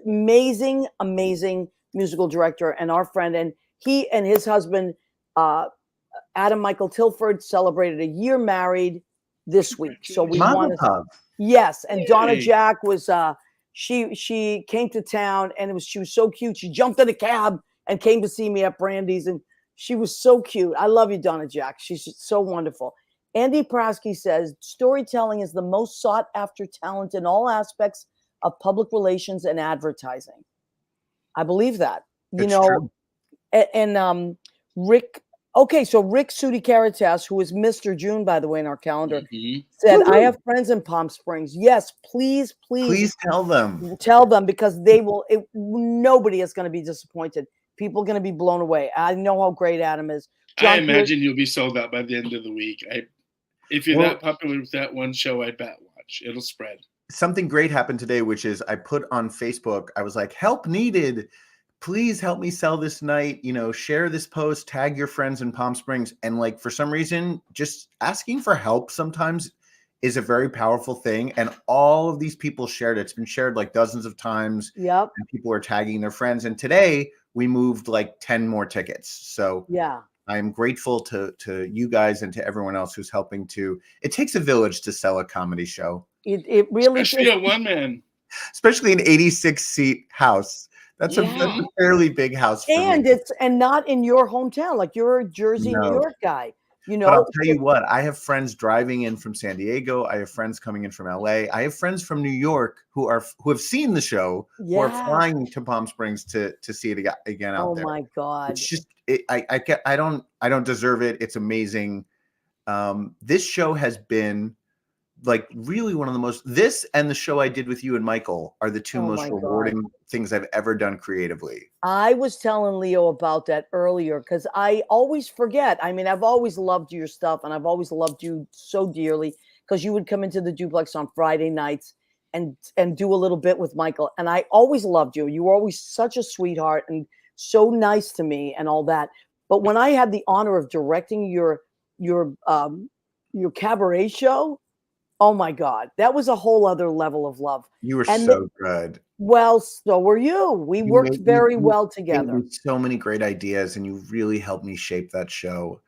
amazing, amazing musical director and our friend. And he and his husband, Adam Michael Tilford, celebrated a year married this week. So we Mazel want to. tov. Yes, and Donna Yay. Jack was she came to town and she was so cute. She jumped in a cab and came to see me at Brandy's, and she was so cute. I love you, Donna Jack. She's just so wonderful. Andy Prasky says storytelling is the most sought after talent in all aspects of public relations and advertising. I believe that. You It's know, true. and Rick. Okay, so Rick Sudi Caritas, who is Mr. June, by the way, in our calendar, Mhm. said, I have friends in Palm Springs. Yes, please Please tell them. tell them, because they will, nobody is going to be disappointed. People are going to be blown away. I know how great Adam is. I John Pierce- imagine you'll be sold out by the end of the week. If you're Well- that popular with that one show, I bet watch. It'll spread. Something great happened today, which is I put on Facebook, I was like, help needed. Please help me sell this night. You know, share this post, tag your friends in Palm Springs. And like, for some reason, just asking for help sometimes is a very powerful thing. And all of these people shared it. It's been shared like dozens of times. Yep. And people are tagging their friends. And today we moved like 10 more tickets. So Yeah. I'm grateful to you guys and to everyone else who's helping to. It takes a village to sell a comedy show, It really Especially a one man. especially an 86-seat house. That's a Yeah. fairly big house for and me. it's and not in your hometown. Like you're a Jersey, New No. York guy. You know, But I'll tell you what, I have friends driving in from San Diego. I have friends coming in from LA. I have friends from New York who have seen the show, who are Yeah. flying to Palm Springs to see it again out Oh there. my God. It's just I don't deserve it. It's amazing. This show has been like really one of the most, this and the show I did with you and Michael are the two Oh most my God. rewarding things I've ever done creatively. I was telling Leo about that earlier because I always forget. I mean, I've always loved your stuff and I've always loved you so dearly because you would come into the duplex on Friday nights and do a little bit with Michael. And I always loved you. You were always such a sweetheart and so nice to me and all that. But when I had the honor of directing your cabaret show, oh my God, that was a whole other level of love. You were And so good. Well, so were you. We You worked made me- very you well gave together. me so many great ideas, and you really helped me shape that show.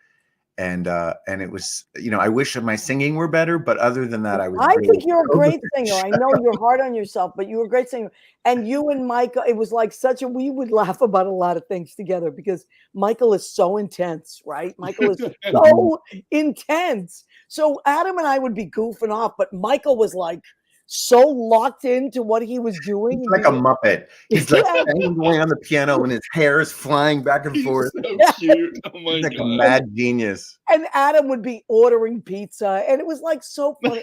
And it was, you know, I wish my singing were better, but other than that, I was. I really think you're a proud of great the singer. I show. know you're hard on yourself, but you were a great singer. And you and Michael, it was like we would laugh about a lot of things together because Michael is so intense, right? Michael is so intense. So Adam and I would be goofing off, but Michael was like so locked into what he was doing. He's and like he a was- Muppet. He's like Yeah. banging away on the piano, and his hair is flying back and He's forth. so cute. Oh my He's like a god. mad genius. And Adam would be ordering pizza, and it was like so funny.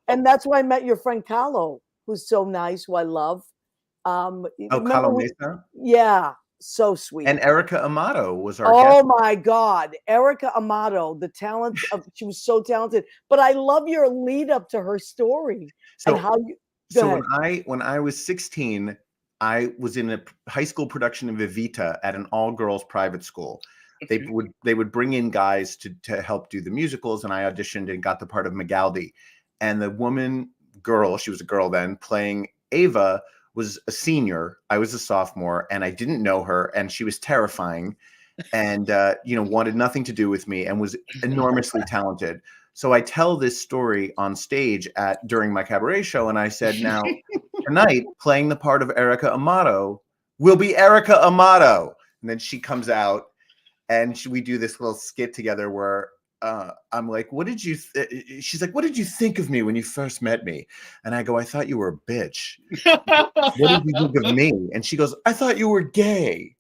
And that's why I met your friend Carlo, who's so nice, who I love. Oh, remember Carlo we- Mesa Yeah, so sweet. and Erica Amato was our Oh guest. my God, Erica Amato, the talent of she was so talented. But I love your lead up to her story So, and how you. Go so ahead. when I was 16, I was in a high school production of Evita at an all girls private school. Okay. They would bring in guys to help do the musicals, and I auditioned and got the part of Magaldi. And the girl, she was a girl then, playing Ava was a senior. I was a sophomore, and I didn't know her, and she was terrifying, and wanted nothing to do with me, and was enormously talented. So I tell this story on stage during my cabaret show, and I said, now tonight playing the part of Erica Amato will be Erica Amato, and then she comes out. And we do this little skit together where I'm like, what did you, she's like, what did you think of me when you first met me? And I go, I thought you were a bitch. What did you think of me? And she goes, I thought you were gay.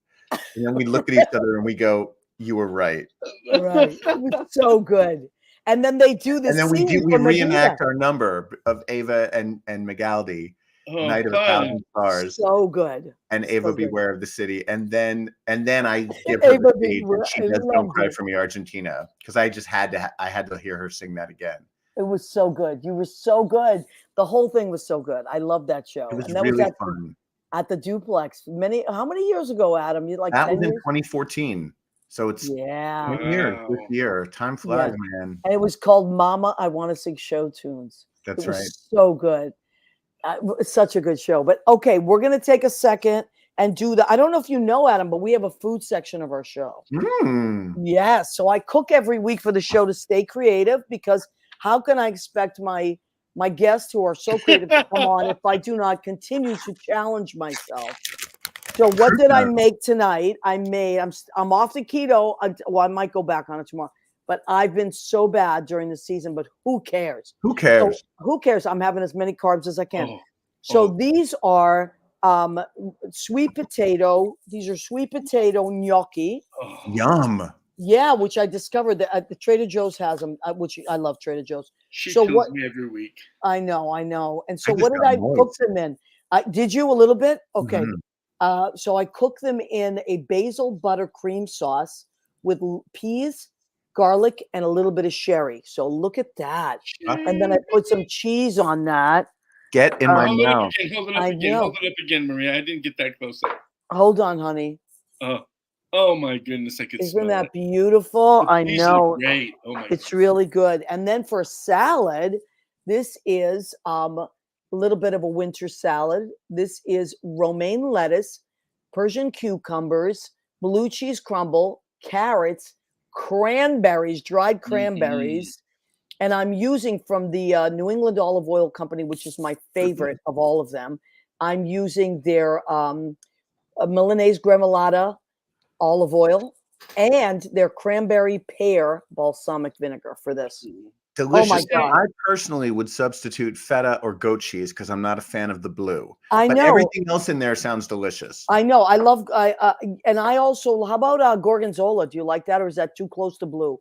And then we look at each other and we go, you were right. Right, it was so good. And then they do this. And then we scene we from reenact Medea. our number of Ava and Magaldi, Oh, Night of a fun. Thousand Stars, So good. and Ava so good. Beware of the City. And then I give her Ava the speech, Beware, and she I does Don't loved Cry it. for Me, Argentina, because I just had to hear her sing that again. It was so good. You were so good. The whole thing was so good. I love that show. It was and that really was fun. at the duplex. How many years ago, Adam? You like That 10 was in years? 2014. So it's Yeah. 10 years this Wow. year. Time flies, man. And it was called Mama, I Want to Sing Show Tunes. That's It was right. so good. It's such a good show. But okay, we're going to take a second and do I don't know if you know, Adam, but we have a food section of our show. Mm. Yes. So I cook every week for the show to stay creative because how can I expect my guests who are so creative to come on if I do not continue to challenge myself? So what did I make tonight? I'm off the keto. Well, I might go back on it tomorrow. But I've been so bad during the season, but who cares? Who So cares? who cares? I'm having as many carbs as I can. Oh, So oh. these are sweet potato. These are sweet potato gnocchi. Oh. Yum. Yeah, which I discovered that the Trader Joe's has them, which I love Trader Joe's. She So kills what- me every week. I know. And so I just what did got I cook moist. them in? Did you a little bit? Okay. Mhm. So I cook them in a basil butter cream sauce with peas, garlic, and a little bit of sherry. So look at that. And then I put some cheese on that. Get in my Hold it up mouth. again. Hold it up I again. know. Hold it up again, Maria. I didn't get that close up. Hold on, honey. Oh my goodness, I could Isn't smell that it. beautiful? I These know. look great. Oh my It's goodness. really good. And then for salad, this is a little bit of a winter salad. This is romaine lettuce, Persian cucumbers, blue cheese crumble, carrots, cranberries, dried cranberries. And I'm using from the New England Olive Oil Company, which is my favorite of all of them. I'm using their Milanese Gremolata olive oil and their cranberry pear balsamic vinegar for this. Delicious. God. I personally would substitute feta or goat cheese because I'm not a fan of the blue. I But know. everything else in there sounds delicious. I know. I love. And I also. How about gorgonzola? Do you like that, or is that too close to blue?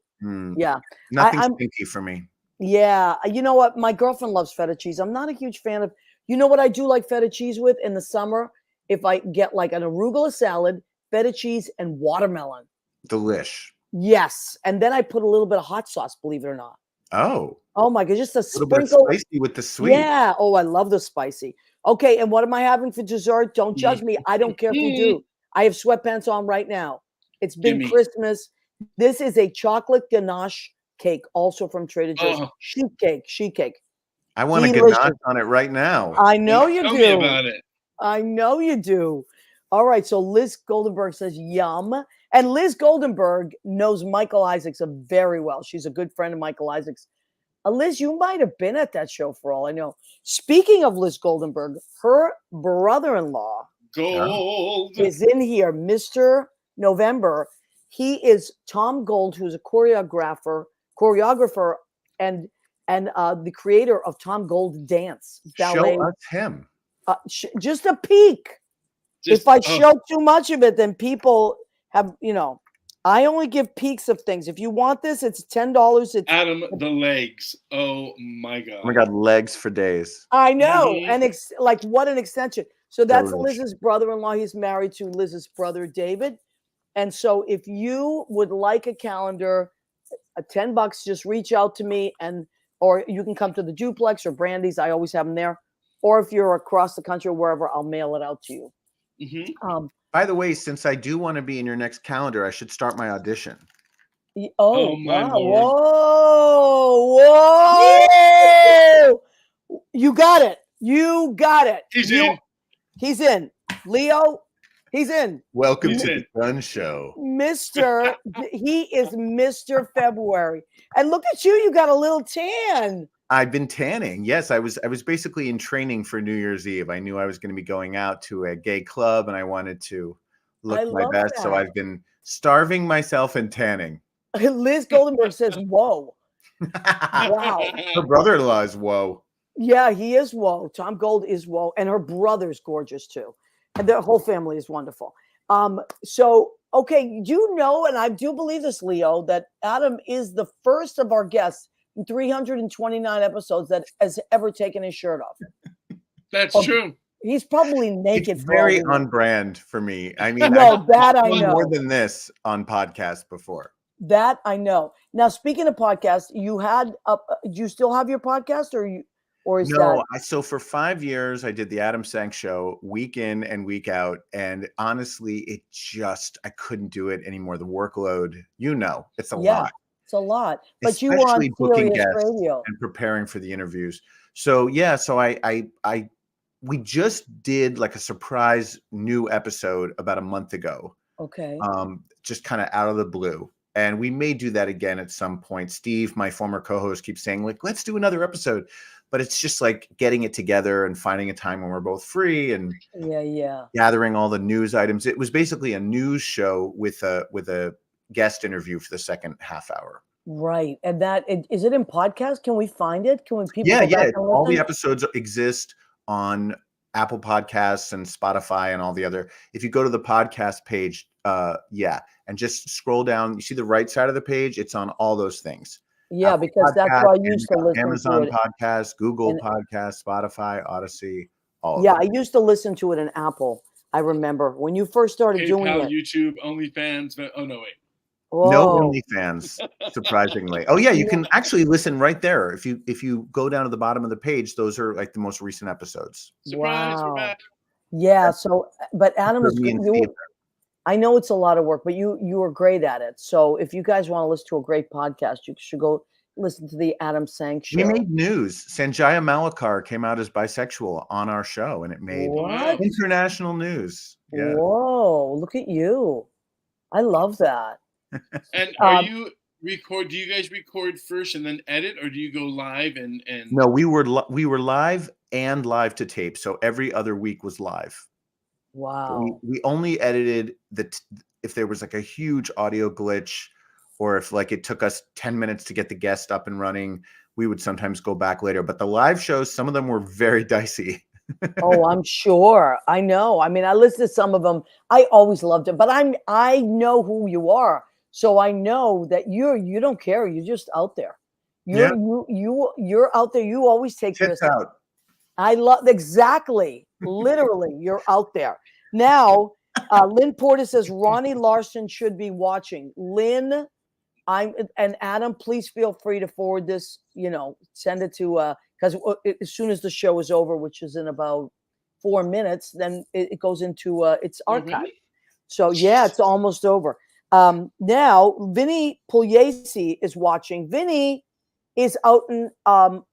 Yeah. Nothing I'm- stinky for me. Yeah. You know what? My girlfriend loves feta cheese. I'm not a huge fan of. You know what I do like feta cheese with in the summer? If I get like an arugula salad, feta cheese, and watermelon. Delish. Yes. And then I put a little bit of hot sauce. Believe it or not. Oh, Oh my god! Just a a little bit sprinkle. spicy with the sweet. Yeah. Oh, I love the spicy. Okay. And what am I having for dessert? Don't judge me. I don't care if you do. I have sweatpants on right now. It's been Gimme. Christmas. This is a chocolate ganache cake, also from Trader Joe's. Oh. Sheet cake. I want to get Delicious. knocked on it right now. I know you Tell do. me about it. I know you do. All right. So Liz Goldenberg says, yum. And Liz Goldenberg knows Michael Isaacs very well. She's a good friend of Michael Isaacs. Liz, you might have been at that show for all I know. Speaking of Liz Goldenberg, her brother-in-law Gold. is in here, Mr. November. He is Tom Gold, who's a choreographer, and the creator of Tom Gold Dance Ballet. Show us him. Just a peek. Just- If I oh, show too much of it, then people have, I only give peeks of things. If you want this, it's $10. It's Adam, the legs. Oh my god. Oh my God, legs for days. I know, Mhm. and like what an extension. So that's Delish. Liz's brother-in-law. He's married to Liz's brother David, and so if you would like a calendar, $10, just reach out to me, or you can come to the Duplex or Brandy's. I always have them there. Or if you're across the country or wherever, I'll mail it out to you. Mhm. By the way, since I do want to be in your next calendar, I should start my audition. Oh, my wow. Lord. Whoa! You got it. He's in. He's in. Leo, he's in. Welcome He's to in. the Gun Show. He is Mr. February. And look at you, you got a little tan. I've been tanning. Yes, I was basically in training for New Year's Eve. I knew I was going to be going out to a gay club and I wanted to I look my love best. So that. I've been starving myself and tanning. Liz Goldenberg says, whoa. Wow. Her brother-in-law is whoa. Yeah, he is whoa. Tom Gold is whoa. And her brother's gorgeous too. And their whole family is wonderful. So, okay, you know, and I do believe this, Leo, that Adam is the first of our guests in 329 episodes that has ever taken his shirt off. That's Oh, true. He's probably naked. It's for all very we know. on brand for me. I mean, No, I've that I done know. more than this on podcasts before. That I know. Now, speaking of podcasts, you had do you still have your podcast, or is No, that so for 5 years, I did the Adam Sank show week in and week out. And honestly, I couldn't do it anymore. The workload, it's a lot. It's a lot. But you were on Especially booking Sirius guests Radio. and preparing for the interviews. So we just did like a surprise new episode about a month ago. Okay. Just kind of out of the blue. And we may do that again at some point. Steve, my former co-host, keeps saying, like, let's do another episode. But it's just like getting it together and finding a time when we're both free and Yeah. gathering all the news items. It was basically a news show with a guest interview for the second half hour. Right. And is it in podcast? Can we find it? Can people Yeah. go back and All the listen? episodes exist on Apple Podcasts and Spotify and all the other. If you go to the podcast page, and just scroll down, you see the right side of the page. It's on all those things. Yeah, Apple because that's why I Podcasts, used to listen Amazon to it. Podcasts, Google And- Podcasts, Spotify, Odyssey, all. Yeah, of I them. used to listen to it in Apple. I remember when you first started doing PayPal, it. YouTube, OnlyFans. Oh no, wait. No Whoa. OnlyFans, surprisingly. Oh yeah, you can actually listen right there. If you go down to the bottom of the page, those are like the most recent episodes. Surprise, we're Wow. back. Yeah. So, but Adam For is me and you. Steve. I know it's a lot of work, but you are great at it. So if you guys want to listen to a great podcast, you should go listen to the Adam Sank We show. made news. Sanjaya Malakar came out as bisexual on our show, and it made What? international news. Yeah. Whoa! Look at you. I love that. And are Um, you record? Do you guys record first and then edit, or do you go live and? No, we were live and live to tape, so every other week was live. Wow. We only edited if there was like a huge audio glitch, or if like it took us 10 minutes to get the guest up and running, we would sometimes go back later. But the live shows, some of them were very dicey. Oh, I'm sure. I know. I mean, I listened to some of them. I always loved it, but I know who you are, so I know that you don't care. You're just out there. Yeah. You're out there. You always take Tits risks. out. I love exactly. Literally, you're out there. Now, Lynn Porter says Ronnie Larson should be watching. Lynn, and Adam, please feel free to forward this. Send it to because as soon as the show is over, which is in about 4 minutes, then it goes into its archive. Really? So yeah, it's almost over. Now, Vinny Pugliese is watching. Vinny is out in Palm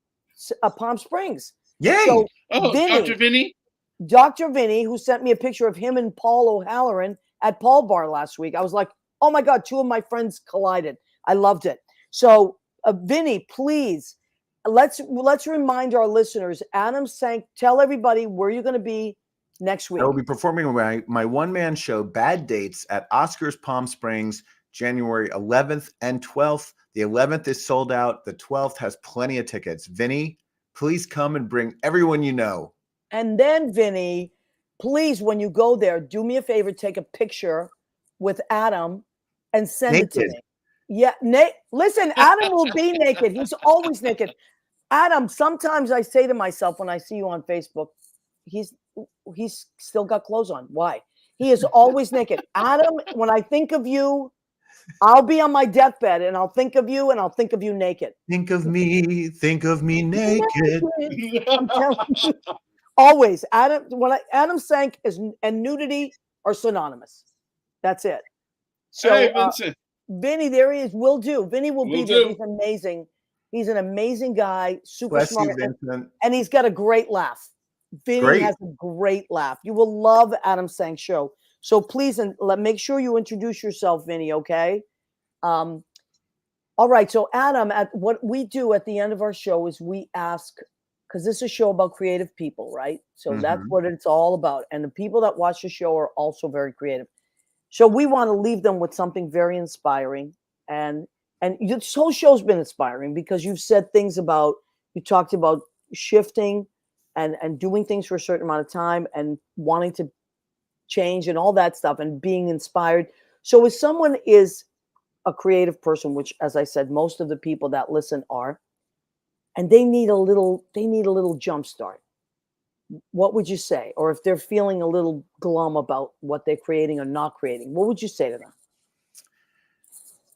Springs. Yay! So Oh, Vinny, Dr. Vinny. Dr. Vinny, who sent me a picture of him and Paul O'Halloran at Paul Bar last week. I was like, oh my God, two of my friends collided. I loved it. So Vinny, please, let's remind our listeners, Adam Sank, tell everybody where you're going to be next week. I will be performing my one-man show, Bad Dates, at Oscars Palm Springs, January 11th and 12th. The 11th is sold out. The 12th has plenty of tickets. Vinny, please come and bring everyone you know. And then, Vinny, please, when you go there, do me a favor, take a picture with Adam and send it to Naked. me. Yeah, listen, Adam will be naked. He's always naked. Adam, sometimes I say to myself when I see you on Facebook, he's still got clothes on. Why? He is always naked. Adam, when I think of you, I'll be on my deathbed and I'll think of you and I'll think of you naked. Think of me naked. I'm telling you. Always, Adam. Adam Sank and nudity are synonymous. That's it. So, Hey, Vincent. Vinny, there he is. Will do. Vinny will be Will there. do. He's amazing. He's an amazing guy. Super Bless you, smart, Vincent. and he's got a great laugh. Vinny Great. has a great laugh. You will love Adam Sank's show. So please, make sure you introduce yourself, Vinny. Okay. All right. So Adam, what we do at the end of our show is we ask. Because this is a show about creative people, right? So that's what it's all about. And the people that watch the show are also very creative. So we want to leave them with something very inspiring. And this whole show's been inspiring because you've said things about, you talked about shifting and doing things for a certain amount of time and wanting to change and all that stuff and being inspired. So if someone is a creative person, which, as I said, most of the people that listen are, and they need a little jump start, what would you say? Or if they're feeling a little glum about what they're creating or not creating, what would you say to them?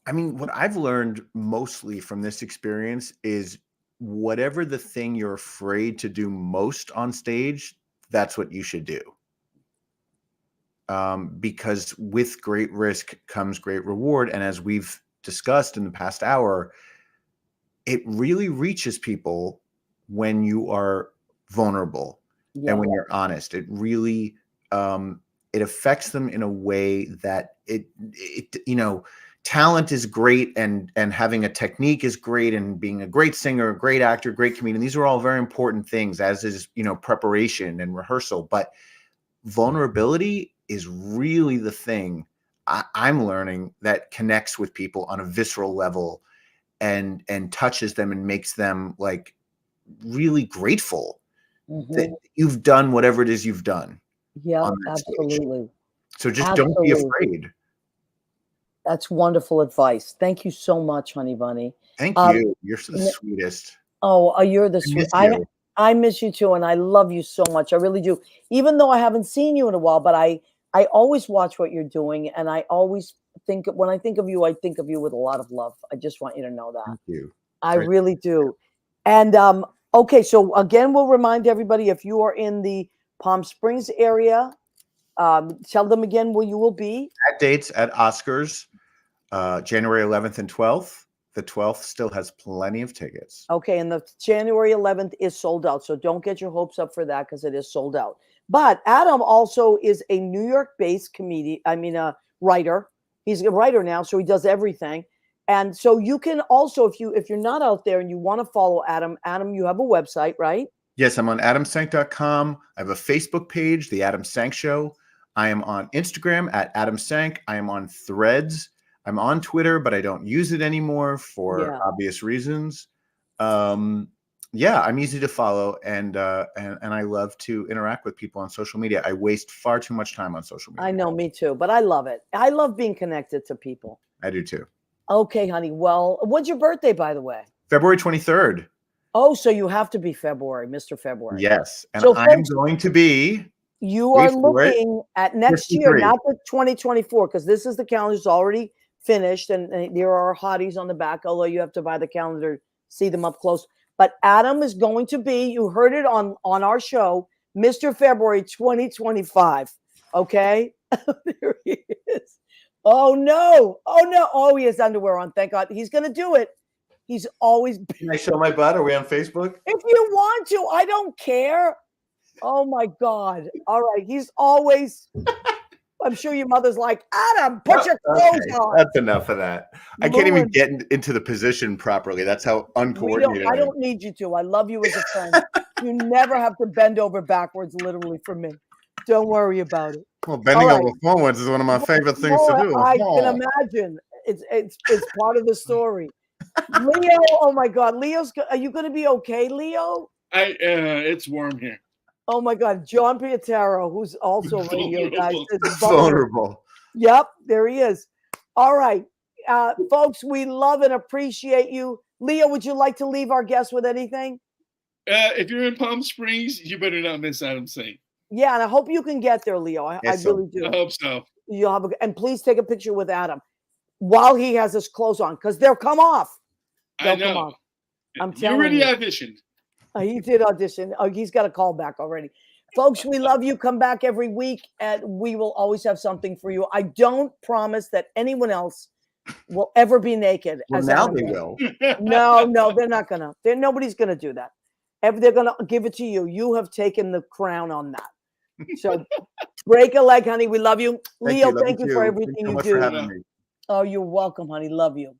I mean, what I've learned mostly from this experience is whatever the thing you're afraid to do most on stage, that's what you should do. Because with great risk comes great reward. And as we've discussed in the past hour, it really reaches people when you are vulnerable and when you're honest. It really it affects them in a way that it talent is great and having a technique is great and being a great singer, a great actor, great comedian. These are all very important things, as is preparation and rehearsal. But vulnerability is really the thing I'm learning that connects with people on a visceral level and touches them and makes them like really grateful that you've done whatever it is you've done. Yeah, absolutely. So just don't be afraid. That's wonderful advice. Thank you so much, Honey Bunny. Thank you. You're the sweetest. Oh, you're the sweet. I I miss you too, and I love you so much. I really do. Even though I haven't seen you in a while, but I always watch what you're doing, and I always think when I think of you, I think of you with a lot of love. I just want you to know that. Thank you. I Great. really do. And okay, so again, we'll remind everybody if you are in the Palm Springs area, tell them again where you will be. At dates at Oscars, January 11th and 12th. The 12th still has plenty of tickets. Okay, and the January 11th is sold out, so don't get your hopes up for that because it is sold out. But Adam also is a New York-based writer. He's a writer now, so he does everything. And so you can also, if you're not out there and you want to follow Adam, you have a website, right? Yes, I'm on adamsank.com. I have a Facebook page, The Adam Sank Show. I am on Instagram at Adam Sank. I am on Threads. I'm on Twitter, but I don't use it anymore for obvious reasons. Yeah, I'm easy to follow, and I love to interact with people on social media. I waste far too much time on social media. I know, me too, but I love it. I love being connected to people. I do too. Okay, honey. Well, when's your birthday, by the way? February 23rd. Oh, so you have to be February, Mr. February. Yes, and So I'm folks, going to be. You are wait for it, looking at next year, 53. not the 2024, because this is the calendar's already finished, and there are hotties on the back, although you have to buy the calendar, see them up close. But Adam is going to be, you heard it on our show, Mr. February 2025. Okay? There he is. Oh, no. Oh, no. Oh, he has underwear on. Thank God. He's going to do it. He's always. Can I show my butt? Are we on Facebook? If you want to, I don't care. Oh, my God. All right. He's always. I'm sure your mother's like, Adam, put your clothes on. That's enough of that. I can't even get into the position properly. That's how uncoordinated I don't need you to. I love you as a friend. You never have to bend over backwards, literally, for me. Don't worry about it. Well, bending over forwards is one of my favorite things to do. I can imagine. It's part of the story. Leo, oh my God, are you going to be okay, Leo? It's warm here. Oh my God, John Pietaro, who's also a radio guy, is vulnerable. Yep, there he is. All right, folks, we love and appreciate you. Leo, would you like to leave our guests with anything? If you're in Palm Springs, you better not miss Adam Sank. Yeah, and I hope you can get there, Leo. I really do. I hope so. You'll and please take a picture with Adam while he has his clothes on, because they'll come off. I know. Come off. I'm telling you. You already auditioned. He did audition. Oh, he's got a call back already. Folks, we love you. Come back every week, and we will always have something for you. I don't promise that anyone else will ever be naked. Well, now they will. No, they're not gonna. Nobody's gonna do that. They're gonna give it to you. You have taken the crown on that. So break a leg, honey. We love you. Leo, thank you for everything you do. For having me. Oh, you're welcome, honey. Love you.